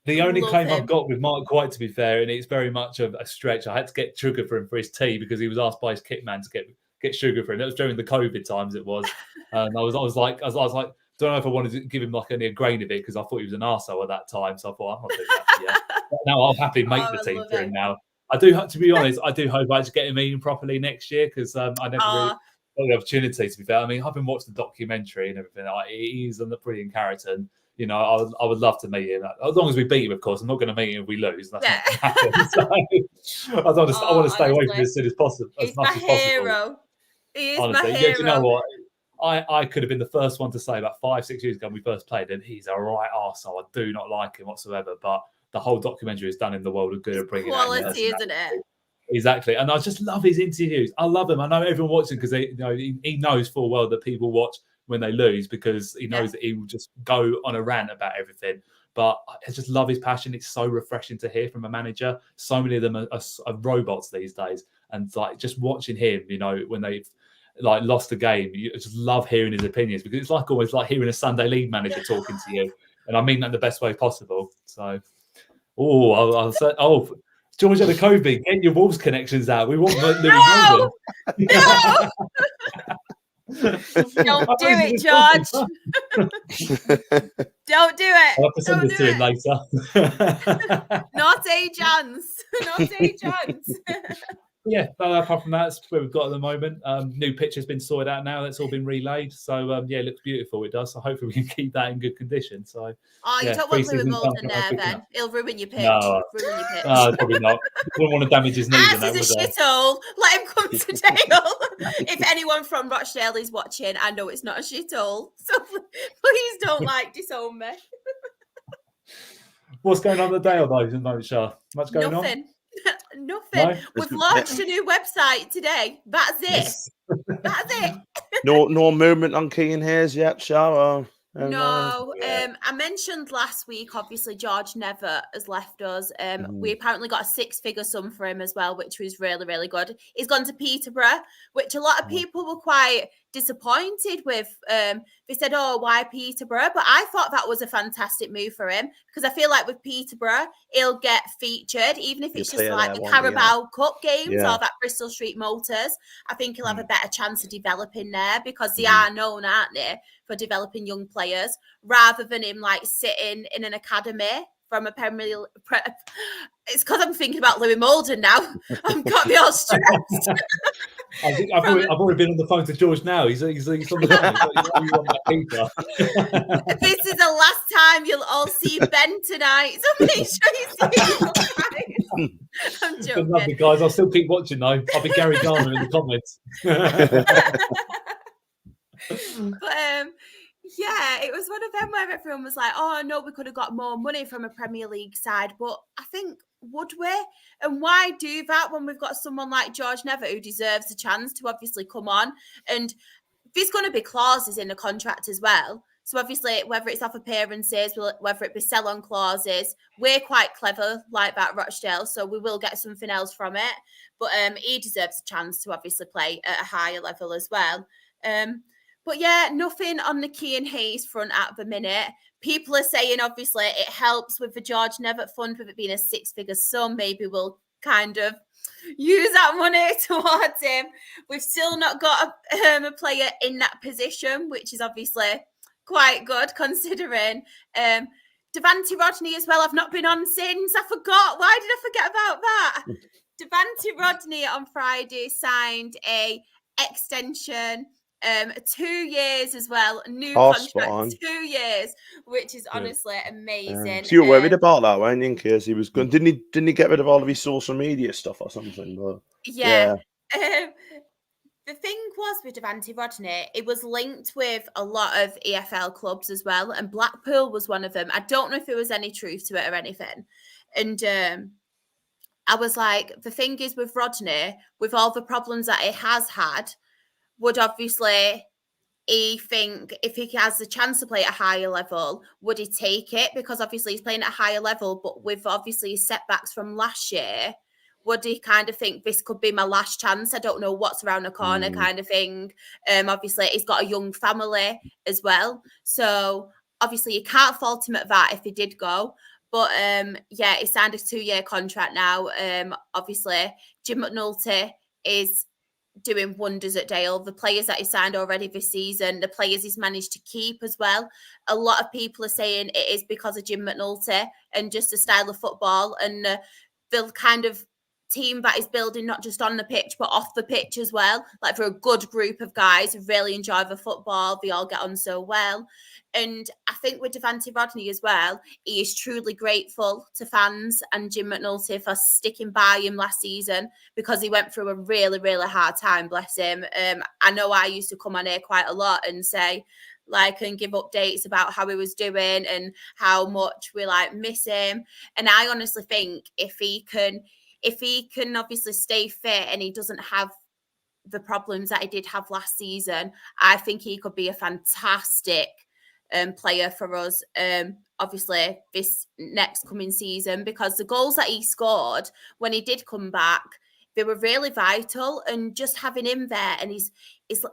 The only claim I've got with Mark White, to be fair, and it's very much of a stretch, I had to get sugar for him for his tea, because he was asked by his kit man to get sugar for him. That was during the COVID times. It was, and I was like, don't know if I wanted to give him only a grain of it, because I thought he was an arsehole at that time. So I thought, I'm not doing that yet. But now I'll happily make the team for him now. I do, to be honest, I do hope I just get him eating properly next year, because I never really. got the opportunity, to be fair. I mean, I've been watching the documentary and everything. He's a brilliant character. And, you know, I would love to meet him. As long as we beat him, of course. I'm not going to meet him if we lose. That's not going to happen. So, I want to stay away from him as soon as possible. He's my hero. He is my hero. Yeah, do you know what? I could have been the first one to say about 5-6 years ago when we first played him, he's a right arsehole. I do not like him whatsoever. But the whole documentary has done him the world of good. Bringing quality, isn't it? Exactly. And I just love his interviews. I love him. I know everyone watching because he knows full well that people watch when they lose because he knows that he will just go on a rant about everything. But I just love his passion. It's so refreshing to hear from a manager. So many of them are robots these days. And like just watching him, you know, when they've like lost a game, you just love hearing his opinions because it's like almost like hearing a Sunday League manager talking to you. And I mean that in the best way possible. So, I'll say, George and Kobe, get your Wolves connections out. We want Lewis No! Don't do it, George. Don't do it. I'll have to send this to him later. Not a chance. Not a chance. Yeah, apart from that, that's where we've got at the moment. New pitch has been sorted out now. That's all been relayed. So, it looks beautiful. It does. So, hopefully, we can keep that in good condition. So, you don't want Louis Molden there, then. He'll ruin your pitch. No, probably not. Wouldn't want to damage his knees. As is a shithole. Let him come to Dale. If anyone from Rochdale is watching, I know it's not a shithole. So, please don't disown me. What's going on today on those? Much going Nothing. on? Nothing. No? We've launched a new website today. That's it. Yes. That's it. No movement on Keane Hayes yet, Shah? No. I mentioned last week, obviously, George Never has left us. We apparently got a 6-figure sum for him as well, which was really, really good. He's gone to Peterborough, which a lot of people were quite disappointed with. They said, why Peterborough? But I thought that was a fantastic move for him because I feel like with Peterborough, he'll get featured, even if it's just like the Carabao Cup games or that Bristol Street Motors. I think he'll have a better chance of developing there because they are known, aren't they, for developing young players rather than him sitting in an academy from a Premier League. It's because I'm thinking about Louis Molden now. I've got me all stressed. I've already been on the phone to George now. He's on the phone. This is the last time you'll all see Ben tonight. So make sure you see him. I'm joking. Lovely, guys. I'll still keep watching though. I'll be Gary Garner in the comments. But it was one of them where everyone was like, oh no, we could have got more money from a Premier League side. But I think, would we? And why do that when we've got someone like George Never who deserves a chance to obviously come on? And there's going to be clauses in the contract as well. So obviously, whether it's off appearances, whether it be sell-on clauses, we're quite clever like that, Rochdale. So we will get something else from it. But he deserves a chance to obviously play at a higher level as well. But nothing on the Keane Hayes front at the minute. People are saying, obviously, it helps with the George Never fund, with it being a 6-figure sum. Maybe we'll kind of use that money towards him. We've still not got a player in that position, which is obviously quite good considering. Devante Rodney as well. I've not been on since. I forgot. Why did I forget about that? Devante Rodney on Friday signed a extension. 2 years as well, new contract, 2 years, which is honestly amazing. So you were worried about that, weren't you, in case he was going? Didn't he get rid of all of his social media stuff or something? But, The thing was with Devante Rodney, it was linked with a lot of EFL clubs as well, and Blackpool was one of them. I don't know if there was any truth to it or anything. And I was like, the thing is with Rodney, with all the problems that he has had, would obviously he think if he has the chance to play at a higher level, would he take it? Because obviously he's playing at a higher level, but with obviously his setbacks from last year, would he kind of think this could be my last chance? I don't know what's around the corner kind of thing. Obviously he's got a young family as well. So obviously you can't fault him at that if he did go. But he signed a 2-year contract now. Obviously Jim McNulty is doing wonders at Dale. The players that he signed already this season, the players he's managed to keep as well. A lot of people are saying it is because of Jim McNulty and just the style of football and the kind of team that is building not just on the pitch but off the pitch as well. Like, for a good group of guys who really enjoy the football, they all get on so well. And I think with Devante Rodney as well, he is truly grateful to fans and Jim McNulty for sticking by him last season, because he went through a really, really hard time, bless him. I know I used to come on here quite a lot and say, like, and give updates about how he was doing and how much we like miss him. And I honestly think if he can obviously stay fit and he doesn't have the problems that he did have last season, I think he could be a fantastic player for us, obviously this next coming season, because the goals that he scored when he did come back, they were really vital. And just having him there, and he's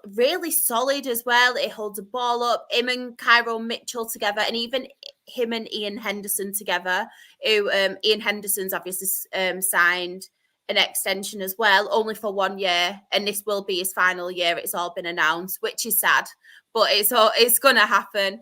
really solid as well. He holds the ball up. Him and Cairo Mitchell together, and even him and Ian Henderson together, who Ian Henderson's obviously signed an extension as well, only for 1 year, and this will be his final year. It's all been announced, which is sad, but it's going to happen.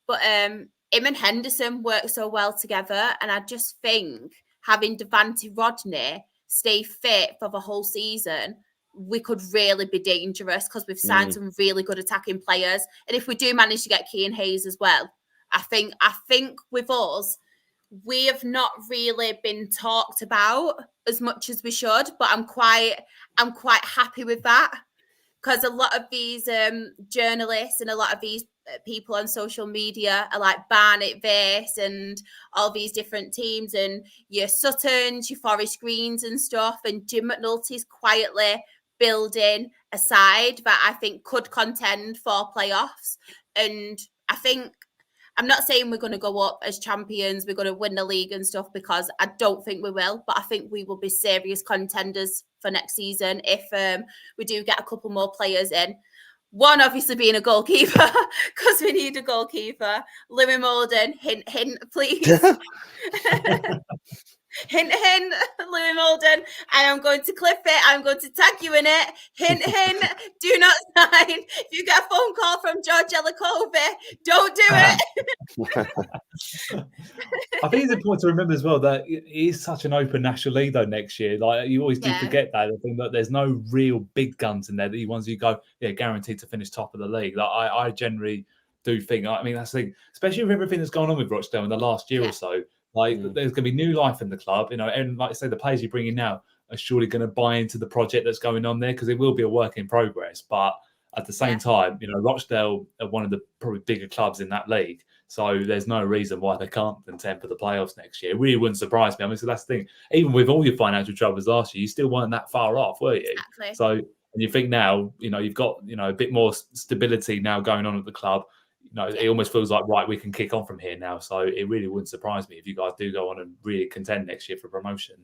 But him and Henderson work so well together, and I just think having Devante Rodney stay fit for the whole season, we could really be dangerous, because we've signed some really good attacking players. And if we do manage to get Keane Hayes as well, I think with us, we have not really been talked about as much as we should, but I'm quite happy with that, because a lot of these journalists and a lot of these people on social media are like Barnet this and all these different teams, and your Suttons, your Forest Greens and stuff, and Jim McNulty's quietly building a side that I think could contend for playoffs. And I think, I'm not saying we're going to go up as champions, we're going to win the league and stuff, because I don't think we will, but I think we will be serious contenders for next season if we do get a couple more players in. One, obviously, being a goalkeeper, because we need a goalkeeper. Louis Molden, hint, please. Hint, Louis Molden. I am going to clip it. I'm going to tag you in it. Hint, do not sign. If you get a phone call from George Elakovi, don't do it. I think it's important to remember as well that it is such an open National League though next year. Like, you always do forget that. I think that there's no real big guns in there. The ones you go, guaranteed to finish top of the league. Like, I generally do think, I mean, that's the thing, especially with everything that's gone on with Rochdale in the last year or so. Like, there's going to be new life in the club, and like I say, the players you bring in now are surely going to buy into the project that's going on there, because it will be a work in progress. But at the same time, Rochdale are one of the probably bigger clubs in that league. So there's no reason why they can't contend for the playoffs next year. It really wouldn't surprise me. I mean, so that's the thing. Even with all your financial troubles last year, you still weren't that far off, were you? Exactly. So, and you think now, you've got, a bit more stability now going on at the club. It almost feels like, right, we can kick on from here now. So it really wouldn't surprise me if you guys do go on and really contend next year for promotion.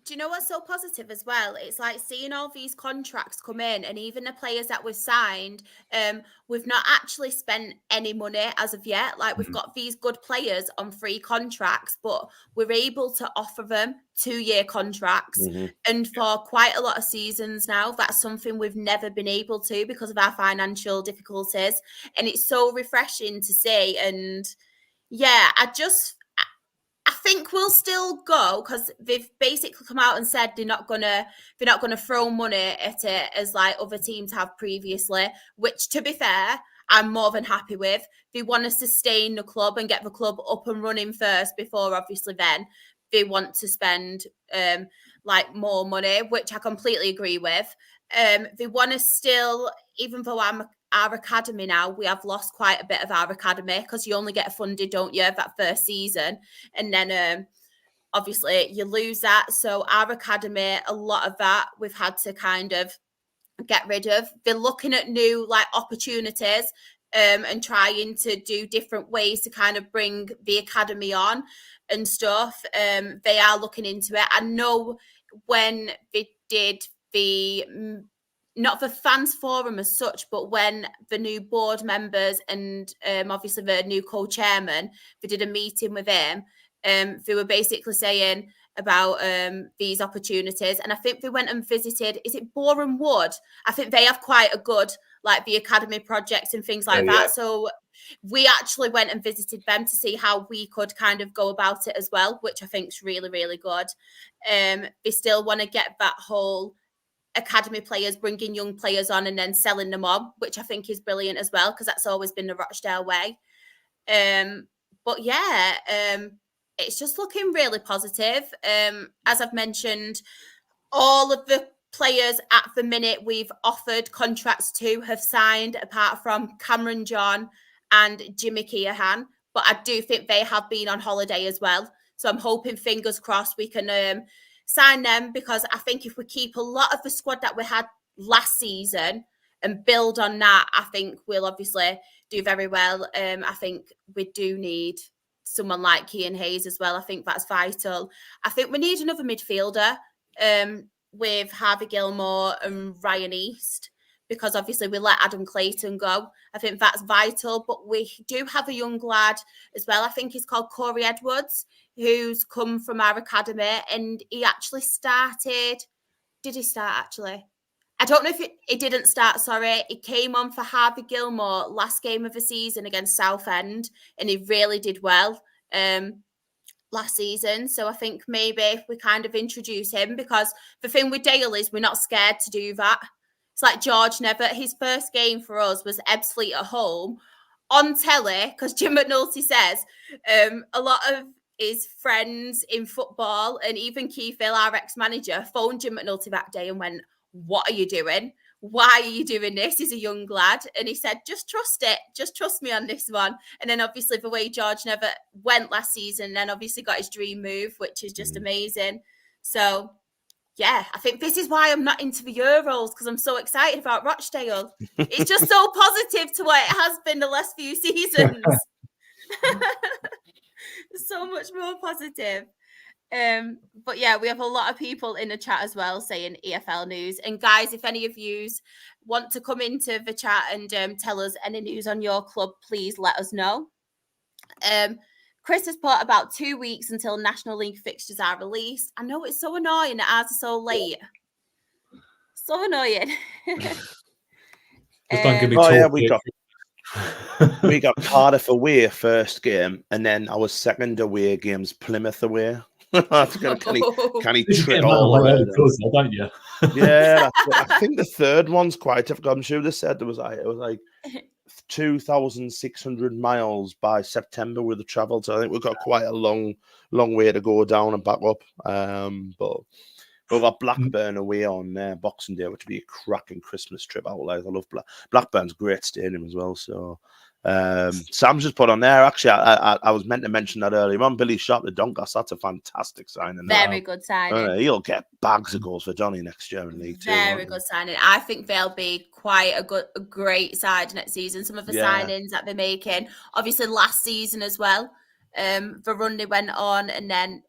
Do you know what's so positive as well? It's like seeing all these contracts come in, and even the players that we've signed, we've not actually spent any money as of yet. Like, we've got these good players on free contracts, but we're able to offer them 2-year contracts. And for quite a lot of seasons now, that's something we've never been able to because of our financial difficulties. And it's so refreshing to see. And I think we'll still go, because they've basically come out and said they're not gonna throw money at it as like other teams have previously, which, to be fair, I'm more than happy with. They want to sustain the club and get the club up and running first before obviously then they want to spend like more money, which I completely agree with. They want to still, even though our academy now, we have lost quite a bit of our academy, because you only get funded, don't you, that first season, and then obviously you lose that. So our academy, a lot of that we've had to kind of get rid of. They're looking at new like opportunities and trying to do different ways to kind of bring the academy on and stuff. They are looking into it. I know when they did not the fans forum as such, but when the new board members and obviously the new co-chairman, they did a meeting with him, they were basically saying about these opportunities. And I think they went and visited, is it Boreham Wood? I think they have quite a good like the academy projects and things like that. So we actually went and visited them to see how we could kind of go about it as well, which I think is really, really good. They still want to get that whole academy players, bringing young players on and then selling them on, which I think is brilliant as well, because that's always been the Rochdale way. But yeah, it's just looking really positive. As I've mentioned, all of the players at the minute we've offered contracts to have signed, apart from Cameron John and Jimmy Keohan. But I do think they have been on holiday as well. So I'm hoping, fingers crossed, we can sign them, because I think if we keep a lot of the squad that we had last season and build on that, I think we'll obviously do very well. I think we do need someone like Kean Hayes as well. I think that's vital. I think we need another midfielder with Harvey Gilmore and Ryan East, because obviously we let Adam Clayton go. I think that's vital, but we do have a young lad as well. I think he's called Corey Edwards, who's come from our academy, and he actually started. Did he start actually? I don't know if it didn't start, sorry. He came on for Harvey Gilmore last game of the season against Southend, and he really did well last season. So I think maybe we kind of introduce him, because the thing with Dale is we're not scared to do that. It's like George Nevitt. His first game for us was Ebbsfleet at home on telly, because Jim McNulty says a lot of his friends in football, and even Keith Hill, our ex-manager, phoned Jim McNulty that day and went, "What are you doing? Why are you doing this?" He's a young lad. And he said, "Just trust it. Just trust me on this one." And then obviously the way George Nevitt went last season, then obviously got his dream move, which is just amazing. So yeah, I think this is why I'm not into the Euros, because I'm so excited about Rochdale. It's just so positive to what it has been the last few seasons. So much more positive. But yeah, we have a lot of people in the chat as well saying EFL news. And guys, if any of yous want to come into the chat and tell us any news on your club, please let us know. Chris has put about 2 weeks until National League fixtures are released. I know it's so annoying that ours are so late. So annoying. Just don't give me we got Cardiff away first game, and then our second away game's Plymouth away. Can he trick all of it? Don't you? Yeah, I think the third one's quite difficult. I'm sure they said it was like 2,600 miles by September with the travel. So I think we've got quite a long way to go down and back up. But we've got Blackburn away on Boxing Day, which would be a cracking Christmas trip out there. I love Blackburn's a great stadium as well. So Sam's just put on there. Actually, I was meant to mention that earlier on. Billy Sharp, the Doncaster, that's a fantastic signing. Very good signing. He'll get bags of goals for Johnny next year in League Two. Very good signing. I think they'll be quite a great side next season. Some of the signings that they're making, obviously last season as well. The run they went on, and then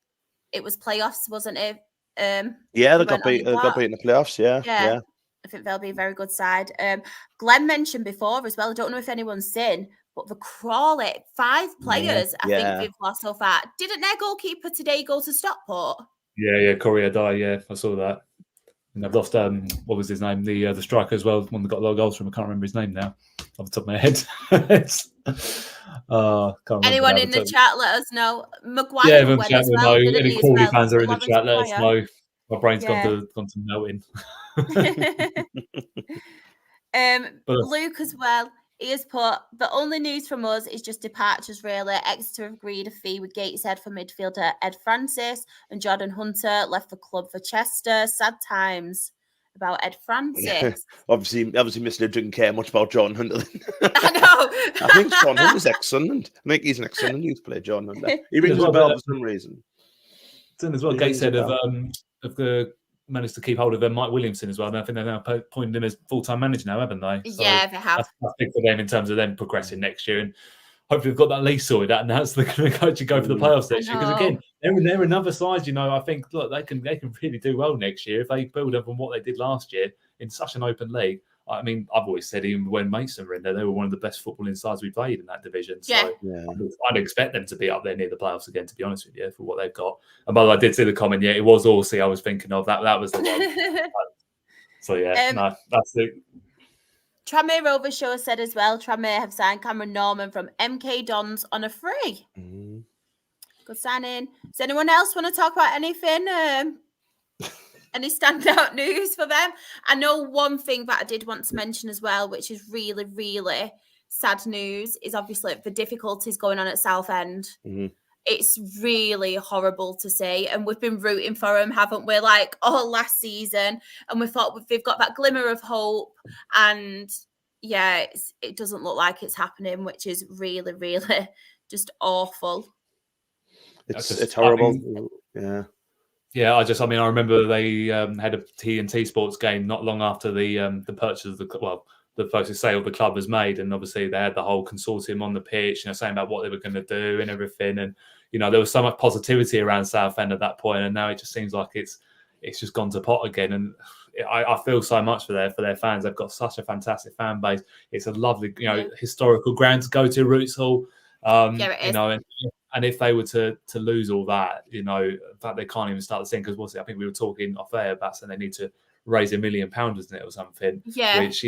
it was playoffs, wasn't it? Yeah, they got beat in the playoffs. Yeah. I think they'll be a very good side. Glenn mentioned before as well, I don't know if anyone's seen, but the Crawley, 5 players I think they've lost so far. Didn't their goalkeeper today go to Stockport? Yeah, Corey Adai, yeah, I saw that. And they've lost, what was his name? The striker as well, one that got a lot of goals from. I can't remember his name now, off the top of my head. Anyone in the chat, let us know. Maguire, yeah, everyone chat will know. Any Crawley fans are in the chat, let us know. My brain's gone to melting. Luke as well, he has put, the only news from us is just departures really. Exeter agreed a fee with Gateshead for midfielder Ed Francis, and Jordan Hunter left the club for Chester. Sad times about Ed Francis. Yeah. Obviously Mr. didn't care much about Jordan Hunter. I know. I think Jordan Hunter's ex-Sunderland. I think he's an ex-Sunderland youth player, Jordan Hunter. He rings a bell for some reason. As well, Gateshead have managed to keep hold of Mike Williamson as well. And I think they're now appointed him as full-time manager now, haven't they? So yeah, they have. That's big for them in terms of them progressing next year. And hopefully they've got that lease sorted out, and that's they're going to actually go for the playoffs next year. Because again, they're another side, I think, look, they can really do well next year if they build up on what they did last year in such an open league. I mean, I've always said, even when Mason were in there, they were one of the best footballing sides we played in that division. So I'd expect them to be up there near the playoffs again, to be honest with you, for what they've got. And by the way, I did see the comment, it was Orsay I was thinking of. That was the one. So that's it. Tranmere Rovers show has said as well, Tranmere have signed Cameron Norman from MK Dons on a free. Good signing. Does anyone else want to talk about anything? Any standout news for them? I know one thing that I did want to mention as well, which is really, really sad news, is obviously the difficulties going on at Southend. It's really horrible to see, and we've been rooting for them, haven't we? Like all last season, and we thought they've got that glimmer of hope, and yeah, it doesn't look like it's happening, which is really, really just awful. It's horrible. Yeah, I remember they had a TNT Sports game not long after the purchase of the purchase sale of the club was made, and obviously they had the whole consortium on the pitch, saying about what they were going to do and everything, and there was so much positivity around Southend at that point, and now it just seems like it's just gone to pot again, and I feel so much for their fans. They've got such a fantastic fan base. It's a lovely historical ground to go to, Roots Hall. It is. And if they were to lose all that, in fact, they can't even start the thing, because I think we were talking off air about saying they need to raise £1 million, isn't it, or something? Yeah. Which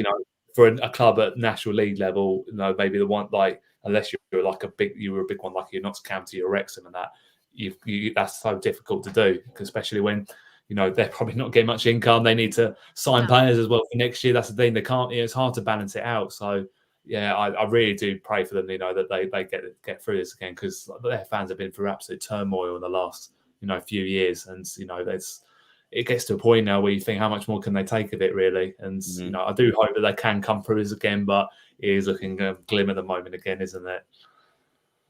for a club at National League level, maybe the one, like, unless you're like a big one like your Notts County or Wrexham and that, that's so difficult to do, especially when they're probably not getting much income. They need to sign players as well for next year. That's the thing. They can't. It's hard to balance it out. So. Yeah, I really do pray for them, that they get through this again, because their fans have been through absolute turmoil in the last, few years. And, it gets to a point now where you think, how much more can they take of it, really? And, I do hope that they can come through this again, but it is looking glim at the moment again, isn't it?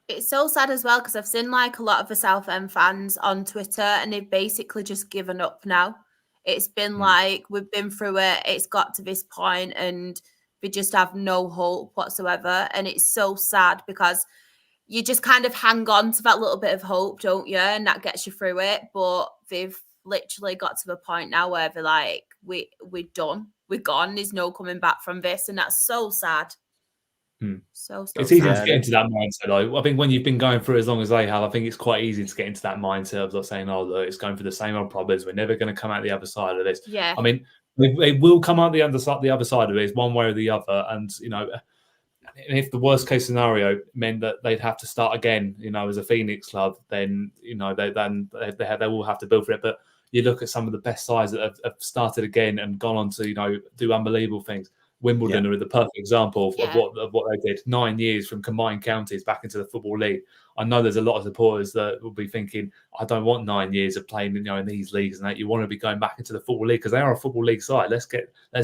It's so sad as well, because I've seen like a lot of the Southend fans on Twitter, and they've basically just given up now. It's been like, we've been through it, it's got to this point, and we just have no hope whatsoever. And it's so sad, because you just kind of hang on to that little bit of hope, don't you? And that gets you through it. But they've literally got to the point now where they're like, we're done. We're gone. There's no coming back from this. And that's so sad. So it's easy sad. to get into that mindset, though. I think when you've been going through as long as they have, I think it's quite easy to get into that mindset of like saying, look, it's going through the same old problems. We're never going to come out the other side of this. Yeah. I mean, they will come out the other side of it, one way or the other. And, if the worst case scenario meant that they'd have to start again, as a Phoenix club, then, they will have to build for it. But you look at some of the best sides that have started again and gone on to, do unbelievable things. Wimbledon are the perfect example of what they did. 9 years from combined counties back into the Football League. I know there's a lot of supporters that will be thinking, I don't want 9 years of playing, in these leagues and that. You want to be going back into the Football League, because they are a Football League side. Let's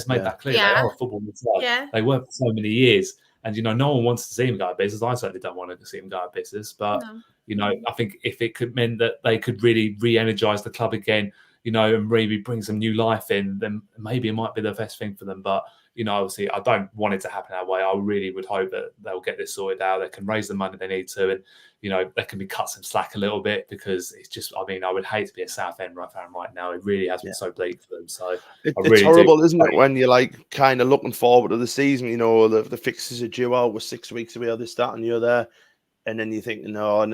make that clear. Yeah. They are a Football League side. Yeah. They were for so many years. And, no one wants to see them go out of business. I certainly don't want to see them go out of business. But, I think if it could mean that they could really re-energise the club again, and maybe bring some new life in, then maybe it might be the best thing for them. But, obviously, I don't want it to happen that way. I really would hope that they'll get this sorted out. They can raise the money they need to, and, they can be cut some slack a little bit, because it's just, I would hate to be a Southend fan right now. It really has been so bleak for them. So it's horrible, isn't it, when you're like kind of looking forward to the season, the fixtures are due out, we're 6 weeks away, this, that, and you're there, and then you think, are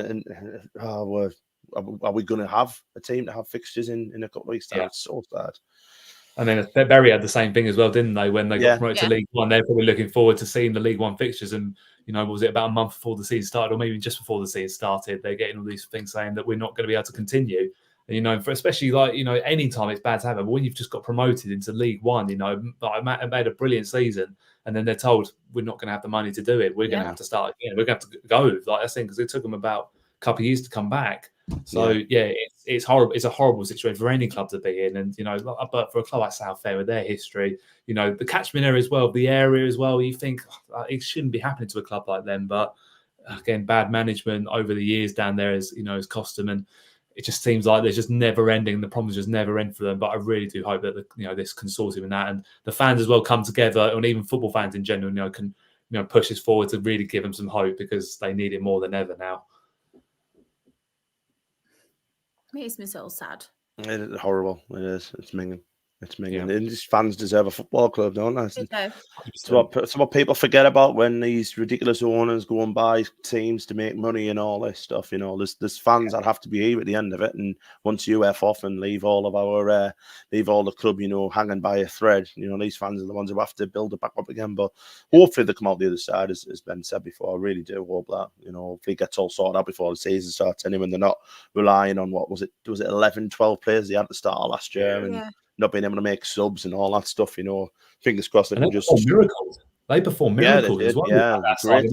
we going to have a team to have fixtures in a couple of weeks' time? It's so sad. And then Bury had the same thing as well, didn't they? When they got promoted to League One, they're probably looking forward to seeing the League One fixtures. And, was it about a month before the season started, or maybe just before the season started, they're getting all these things saying that we're not going to be able to continue. And, for especially like, any time it's bad to have it. But when you've just got promoted into League One, I made a brilliant season, and then they're told we're not going to have the money to do it. We're going to have to start again. We're going to have to go. Like I think, because it took them about a couple of years to come back. So it's horrible. It's a horrible situation for any club to be in, and but for a club like Southend with their history, the catchment area as well, the area as well, you think it shouldn't be happening to a club like them. But again, bad management over the years down there has cost them, and it just seems like there's just never ending. The problems just never end for them. But I really do hope that this consortium and that, and the fans as well, come together, and even football fans in general, can push this forward to really give them some hope, because they need it more than ever now. Makes me so sad. It is horrible. It is. It's minging. It's me. And these fans deserve a football club, don't they? They do. It's what people forget about when these ridiculous owners go and buy teams to make money and all this stuff. You know, there's fans that have to be here at the end of it. And once you F off and leave all the club, you know, hanging by a thread, you know, these fans are the ones who have to build it back up again. But hopefully they come out the other side, as Ben said before. I really do hope that, you know, hopefully it gets all sorted out before the season starts. Anyway, they're not relying on was it 11, 12 players they had to start last year and not being able to make subs and all that stuff, you know. Fingers crossed they can just miracles. They perform miracles as well. Yeah, great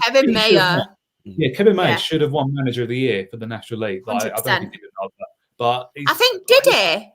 Kevin Mayer. Kevin Mayer should have won Manager of the Year for the National League. Like, I don't know if he did it, but I think did he?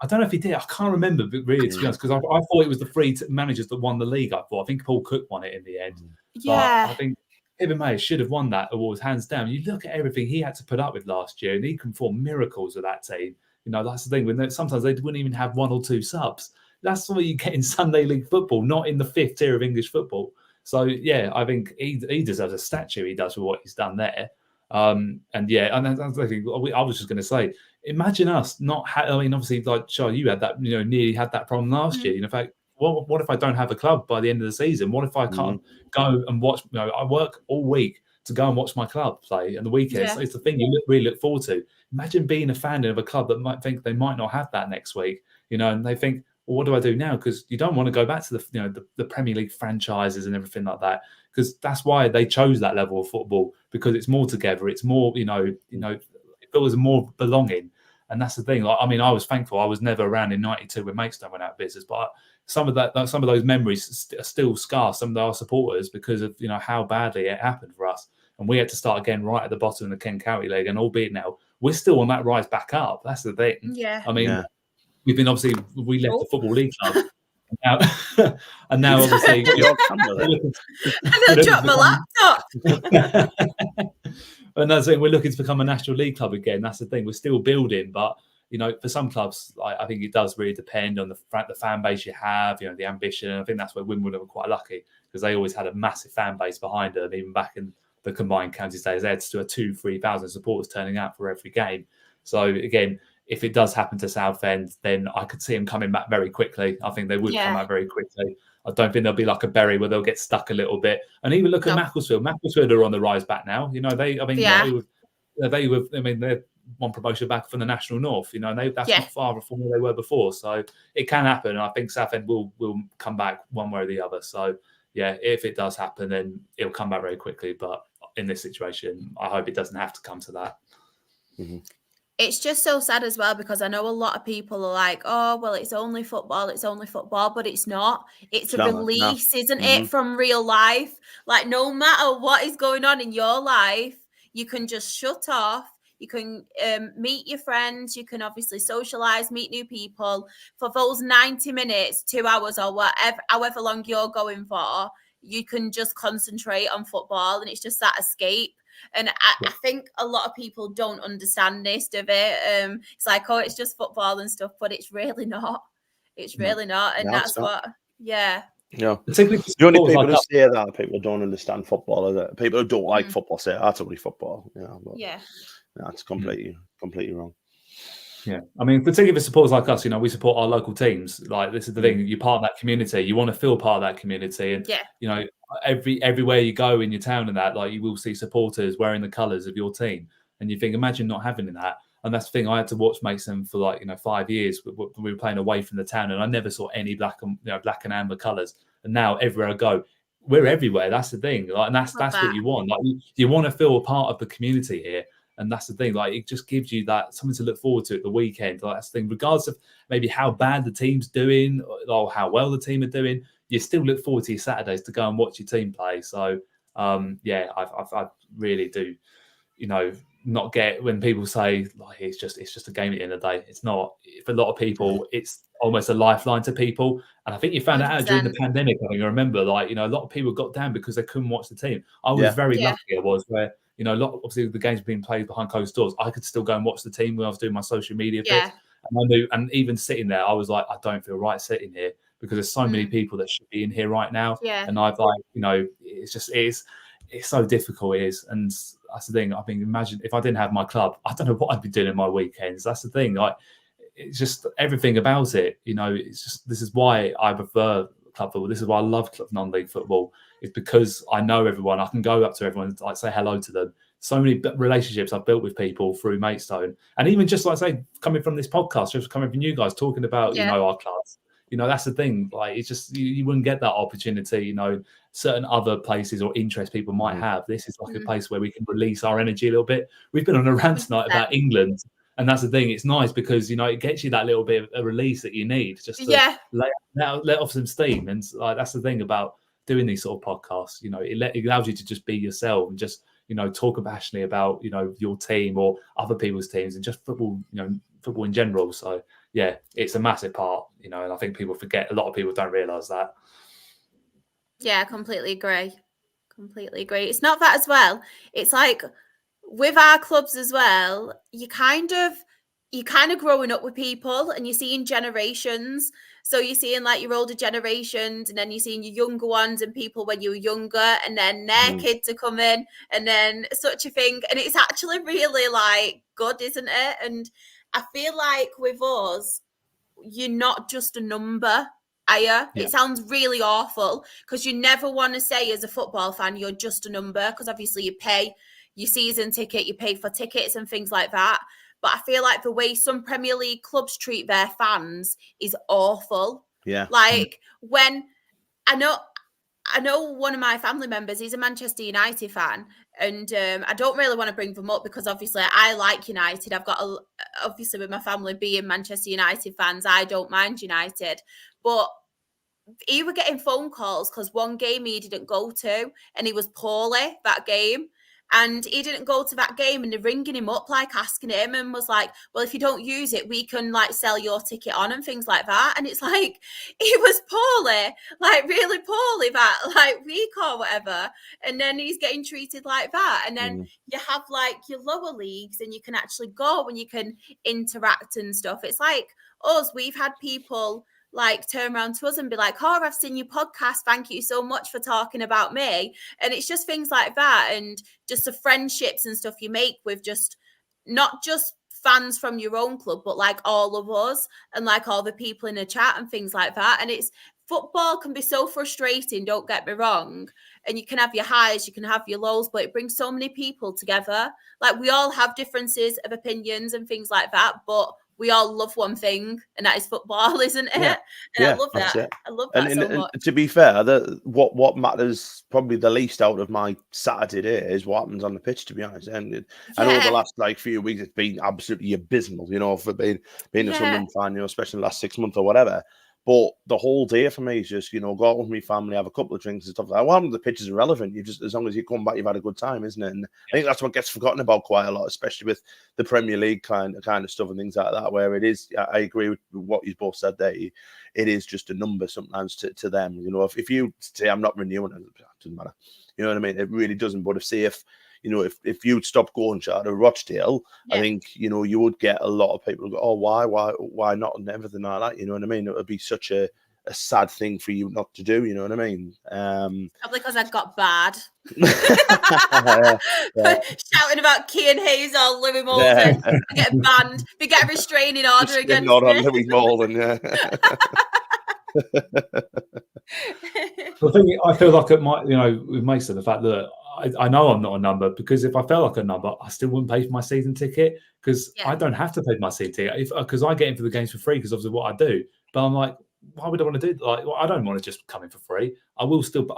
I don't know if he did. I can't remember, but really, to be honest, because I thought it was the three managers that won the league. I think Paul Cook won it in the end. Yeah, but I think Kevin Mayer should have won that award hands down. You look at everything he had to put up with last year, and he can perform miracles with that team. You know, that's the thing. When sometimes they wouldn't even have one or two subs. That's what you get in Sunday League football, not in the fifth tier of English football. So, yeah, I think he deserves a statue. He does for what he's done there. And that's the thing. I was just going to say, imagine us not. Obviously, like Charlie, you had that. You know, nearly had that problem last year. In fact, what if I don't have a club by the end of the season? What if I can't go and watch? You know, I work all week to go and watch my club play, and the weekends it's the thing you really look forward to. Imagine being a fan of a club that might think they might not have that next week. You know, and they think, well, what do I do now? Because you don't want to go back to the Premier League franchises and everything like that. Because that's why they chose that level of football, because it's more together. It's more, it feels more belonging. And that's the thing. Like, I mean, I was thankful I was never around in '92 when Maidstone went out of business, but some of those memories are still scar some of our supporters because of how badly it happened for us, and we had to start again right at the bottom of the Kent County League. And albeit now we're still on that rise back up. That's the thing. Yeah. I mean, we've been we left the Football League club. And now obviously I dropped my laptop. And that's it. We're looking to become a National League club again. That's the thing. We're still building, but for some clubs, I think it does really depend on the fan base you have, the ambition. And I think that's where Wimbledon were quite lucky, because they always had a massive fan base behind them, even back in the combined counties days. They had to 2,000-3,000 supporters turning out for every game. So again, if it does happen to Southend, then I could see them coming back very quickly. I think they would come out very quickly. I don't think there'll be like a Bury where they'll get stuck a little bit. And even look at Macclesfield. Macclesfield are on the rise back now. They're one promotion back from the National North. That's not far from where they were before. So it can happen. And I think Southend will come back one way or the other. So yeah, if it does happen, then it'll come back very quickly. But in this situation, I hope it doesn't have to come to that. Mm-hmm. It's just so sad as well, because I know a lot of people are like, oh, well, it's only football, but it's not. It's a release, isn't it, from real life? Like, no matter what is going on in your life, you can just shut off. You can meet your friends. You can obviously socialise, meet new people. For those 90 minutes, 2 hours, or however long you're going for, you can just concentrate on football, and it's just that escape. And I think a lot of people don't understand this, do they? It's like, oh, it's just football and stuff, but it's really not. It's really not. And that's what, Yeah. The only people who say that, people don't understand football, is it? People who don't like football say that's only football. That's completely wrong. Yeah, I mean, particularly for supporters like us, we support our local teams. Like, this is the thing: you're part of that community. You want to feel part of that community, and everywhere you go in your town and that, like, you will see supporters wearing the colours of your team, and you think, imagine not having that. And that's the thing. I had to watch Maidstone for 5 years. We were playing away from the town, and I never saw any black and amber colours. And now everywhere I go, we're everywhere. That's the thing. And that's what you want. Like, you want to feel a part of the community here. And that's the thing, it just gives you that something to look forward to at the weekend. That's the thing, regardless of maybe how bad the team's doing or how well the team are doing, you still look forward to your Saturdays to go and watch your team play. So, I really do, not get when people say it's just a game at the end of the day. It's not. For a lot of people, it's almost a lifeline to people. And I think you found that out during the pandemic. I remember, a lot of people got down because they couldn't watch the team. I was very lucky. I was where. Obviously the games being played behind closed doors, I could still go and watch the team when I was doing my social media bits. And I knew, and even sitting there, I was like, I don't feel right sitting here because there's so many people that should be in here right now. And I've it's so difficult. It is. And that's the thing. I mean, imagine if I didn't have my club, I don't know what I'd be doing in my weekends. That's the thing. it's just everything about it. It's just, this is why I prefer club football. This is why I love non-league football. It's because I know everyone. I can go up to everyone and like say hello to them. So many relationships I've built with people through Maidstone, and even just like I say, coming from this podcast, just coming from you guys talking about our clubs. That's the thing. Like, it's just you wouldn't get that opportunity. Certain other places or interests people might have. This is like a place where we can release our energy a little bit. We've been on a rant tonight about England, and that's the thing. It's nice because it gets you that little bit of a release that you need just to let off some steam. And like that's the thing about doing these sort of podcasts. It allows you to just be yourself and just talk passionately about your team or other people's teams and just football. Football in general. So yeah, it's a massive part. And I think people forget. A lot of people don't realise that. Yeah, I completely agree. It's not that as well. It's like with our clubs as well, you kind of growing up with people and you're seeing generations. So you're seeing like your older generations and then you're seeing your younger ones and people when you were younger and then their kids are coming and then such a thing. And it's actually really like good, isn't it? And I feel like with us, you're not just a number. It sounds really awful because you never want to say as a football fan you're just a number, because obviously you pay your season ticket, you pay for tickets and things like that. But I feel like the way some Premier League clubs treat their fans is awful. Yeah. Like when I know one of my family members, he's a Manchester United fan, and I don't really want to bring them up because obviously I like United. I've got obviously with my family being Manchester United fans, I don't mind United, but he were getting phone calls because one game he didn't go to and he was poorly that game. And he didn't go to that game and they're ringing him up, like asking him and was like, well, if you don't use it, we can like sell your ticket on and things like that. And it's like, he was poorly, like really poorly that like week or whatever. And then he's getting treated like that. And then you have like your lower leagues and you can actually go and you can interact and stuff. It's like us, we've had people like turn around to us and be like, oh, I've seen your podcast. Thank you so much for talking about me. And it's just things like that. And just the friendships and stuff you make with just not just fans from your own club, but like all of us and like all the people in the chat and things like that. And it's football can be so frustrating. Don't get me wrong. And you can have your highs, you can have your lows, but it brings so many people together. Like we all have differences of opinions and things like that, but we all love one thing, and that is football, isn't it? Yeah. And I love that. I love that so much. And to be fair, what matters probably the least out of my Saturday day is what happens on the pitch, to be honest. And I know the last few weeks it's been absolutely abysmal, for being a Sunderland fan, especially the last 6 months or whatever. But the whole day for me is just, go out with my family, have a couple of drinks and stuff like that. Well, the pitch is irrelevant. As long as you come back, you've had a good time, isn't it? And I think that's what gets forgotten about quite a lot, especially with the Premier League kind of stuff and things like that, where it is, I agree with what you both said there. It is just a number sometimes to them. If you say, I'm not renewing, it doesn't matter. You know what I mean? It really doesn't. But if you'd stop going to Rochdale, I think, you would get a lot of people go, oh, why not? And everything like that. You know what I mean? It would be such a sad thing for you not to do. You know what I mean? Probably because I got bad. Shouting about Kean Hayes or Louis Molden. We get banned. We get a restraining order against not on Louis Molden, yeah. The thing I feel like it might, with Mason, the fact that I know I'm not a number, because if I felt like a number, I still wouldn't pay for my season ticket, because I don't have to pay for my season ticket because I get into the games for free because obviously what I do. But I'm like, why would I want to do that? Like, I don't want to just come in for free. I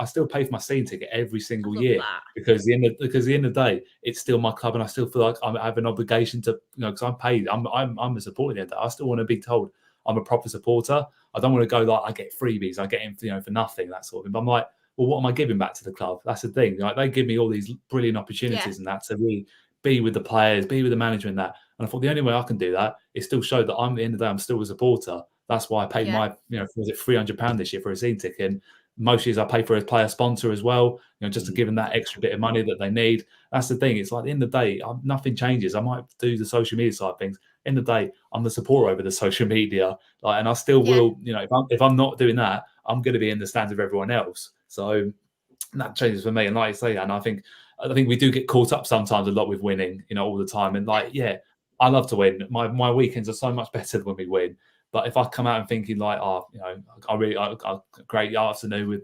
still pay for my season ticket every single year because at the end of the day, it's still my club, and I still feel like I have an obligation to, because I'm paid. I'm a supporter at the end of the day. I still want to be told I'm a proper supporter. I don't want to go like I get freebies, I get in for nothing, that sort of thing. But I'm like, well, what am I giving back to the club? That's the thing. Like, they give me all these brilliant opportunities and that to really be with the players, be with the management, that. And I thought the only way I can do that is still show that at the end of the day, I'm still a supporter. That's why I paid my, was it £300 this year for a season ticket? And most years I pay for a player sponsor as well, just to give them that extra bit of money that they need. That's the thing. It's like at the end of the day, nothing changes. I might do the social media side of things. End of the day, I'm the supporter over the social media, and I still will. If I'm not doing that, I'm going to be in the stands of everyone else. So that changes for me. And like I say, and I think we do get caught up sometimes a lot with winning, all the time. And I love to win. My weekends are so much better when we win. But if I come out and thinking like, I great afternoon with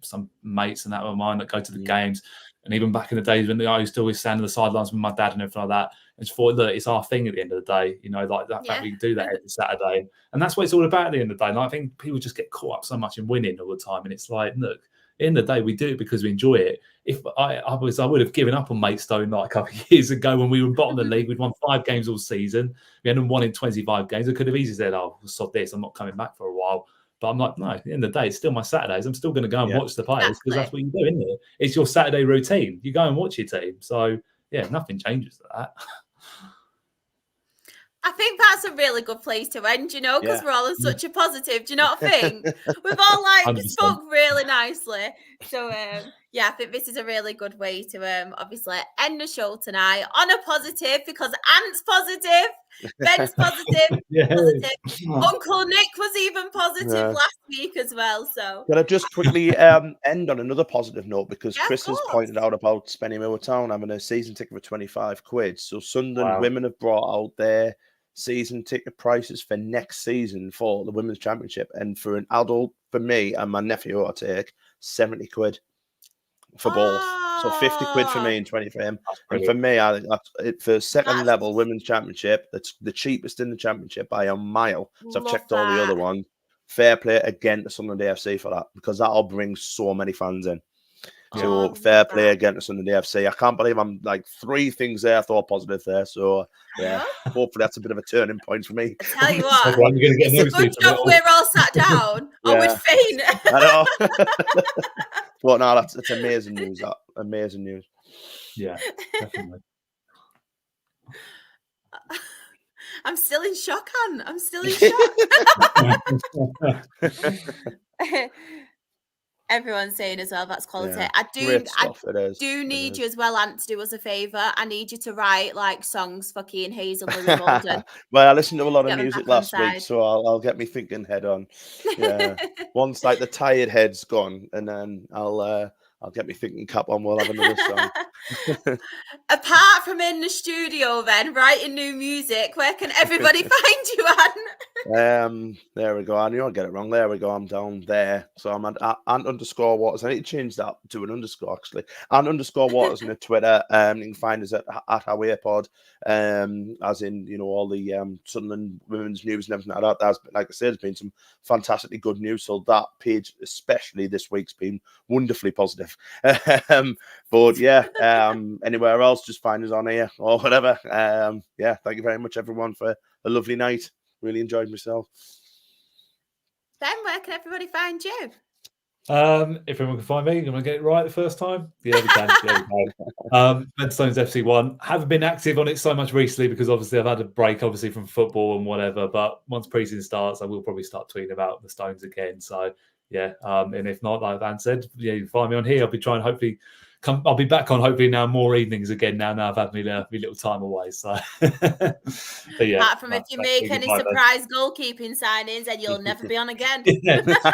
some mates and that of mine that go to the games, and even back in the days when I used to always stand on the sidelines with my dad and everything like that, and just thought, look, it's our thing at the end of the day, like that fact we do that every Saturday, and that's what it's all about at the end of the day. And I think people just get caught up so much in winning all the time, and it's like, look, at the end of the day, we do it because we enjoy it. If I would have given up on Maidstone like a couple of years ago when we were bottom of the league. We'd won 5 games all season. We hadn't won in 25 games. I could have easily said, "Oh, sod this. I'm not coming back for a while." But I'm like, no. At the end of the day, it's still my Saturdays. I'm still going to go and watch the players because that's what you do, isn't it? It's your Saturday routine. You go and watch your team. So yeah, nothing changes to that. I think that's a really good place to end, because we're all in such a positive. Do you know what I think? We've all 100%. spoke really nicely. So I think this is a really good way to obviously end the show tonight on a positive, because Ant's positive, Ben's positive, positive. Uncle Nick was even positive last week as well. So can I just quickly end on another positive note, because Chris has pointed out about Spennymoor Town having a season ticket for 25 quid. So Sunderland women have brought out their season ticket prices for next season for the Women's Championship, and for an adult, for me and my nephew, I take 70 quid for both. So 50 quid for me and 20 for him. And for me, I think that's for second level Women's Championship, that's the cheapest in the Championship by a mile. So I've checked all the other ones. Fair play again to Sunderland AFC for that, because that'll bring so many fans in. So fair play again to Sunderland AFC. I can't believe I'm like 3 things there I thought positive there. So hopefully that's a bit of a turning point for me. I tell you what, it's a good job we're all sat down or we'd faint. I know. But no, that's amazing news. That amazing news. Yeah, definitely. I'm still in shock, Anne. I'm still in shock. Everyone's saying as well, that's quality. I do need you as well, Ant, to do us a favour. I need you to write songs for Key and Hazel and Molden. Well, I listened to a lot of music last week, so I'll get me thinking head on. Yeah. Once the tired head's gone, and then I'll get me thinking cap on. We'll have another song. Apart from in the studio, then writing new music, where can everybody find you, Anne? There we go. I knew I'd get it wrong. There we go. I'm down there. So I'm at _Waters. I need to change that to an underscore, actually. _Waters on the Twitter. You can find us at HowWeArePod, as in, all the Sunderland women's news and everything like that. Like I said, there's been some fantastically good news. So that page, especially this week's been wonderfully positive. But yeah, anywhere else, just find us on here or whatever. Thank you very much, everyone, for a lovely night. Really enjoyed myself. Ben, where can everybody find you? If everyone can find me, I'm going to get it right the first time. Yeah, we can. Ben Stones FC1. Haven't been active on it so much recently because obviously I've had a break, from football and whatever. But once pre-season starts, I will probably start tweeting about the Stones again. So yeah, and if not, like Van said, you can find me on here. I'll be trying, hopefully. I'll be back on hopefully now more evenings again now I've had me little time away. So, but yeah. Apart from if you make any surprise goalkeeping signings, then you'll never be on again.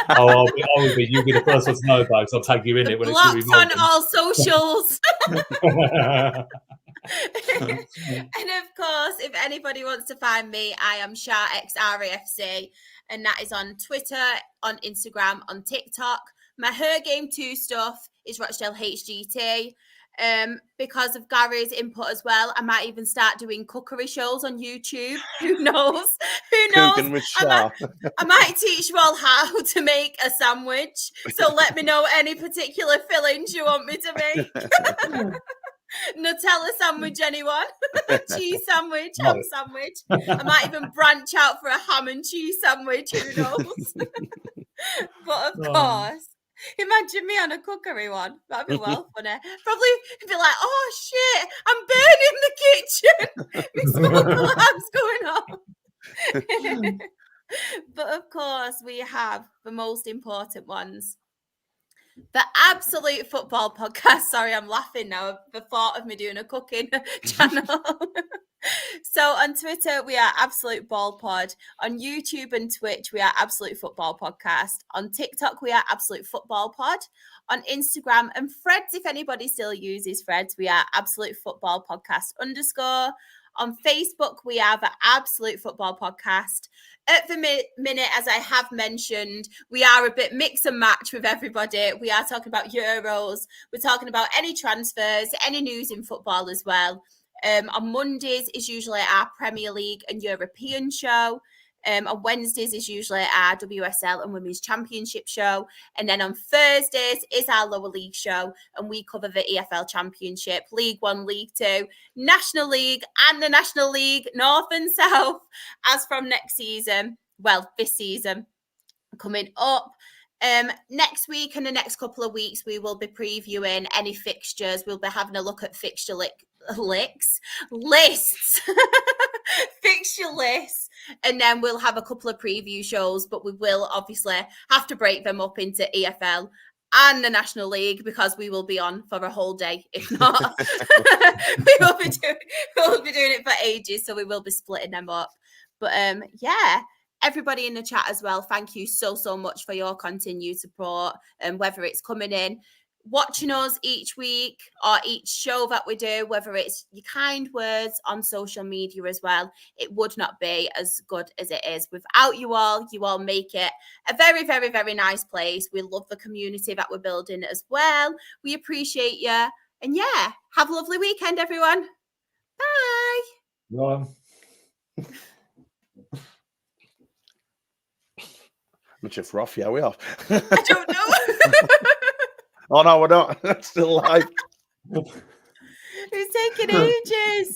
I'll be. You'll be the first one to know about it, because I'll tag you in it when blocked it's on all socials. And of course, if anybody wants to find me, I am SharXRAFC, and that is on Twitter, on Instagram, on TikTok. My Her Game 2 stuff is Rochdale HGT. Because of Gary's input as well, I might even start doing cookery shows on YouTube. Who knows? Cooking with Shah. I might teach you all how to make a sandwich. So let me know any particular fillings you want me to make. Nutella sandwich, anyone? Cheese sandwich, ham sandwich. I might even branch out for a ham and cheese sandwich. Who knows? But of course, imagine me on a cookery one. That'd be well funny. Probably be like, oh shit, I'm burning the kitchen. My smoke alarm's going on. But of course, we have the most important ones. The Absolute Football Podcast. Sorry, I'm laughing now at the thought of me doing a cooking channel. So on Twitter, we are Absolute Ball Pod. On YouTube and Twitch, we are Absolute Football Podcast. On TikTok, we are Absolute Football Pod. On Instagram and Threads, if anybody still uses Threads, we are Absolute Football Podcast _. On Facebook, we have an Absolute Football Podcast. At the minute, as I have mentioned, we are a bit mix and match with everybody. We are talking about Euros. We're talking about any transfers, any news in football as well. On Mondays is usually our Premier League and European show. On Wednesdays is usually our WSL and Women's Championship show. And then on Thursdays is our lower league show. And we cover the EFL Championship, League One, League Two, National League and the National League, North and South, as from next season. Well, this season coming up. Next week and the next couple of weeks, we will be previewing any fixtures. We'll be having a look at fixture lists. Fixture lists. And then we'll have a couple of preview shows, but we will obviously have to break them up into EFL and the National League because we will be on for a whole day. If not, we will be doing it for ages. So we will be splitting them up. But yeah. Everybody in the chat as well, thank you so much for your continued support, and whether it's coming in, watching us each week or each show that we do, whether it's your kind words on social media as well, it would not be as good as it is without you all. You all make it a very, very, very nice place. We love the community that we're building as well. We appreciate you. And yeah, have a lovely weekend, everyone. Bye. Bye. Much of rough, yeah, we are. I don't know. Oh no, we're not. Still live. It's taking ages.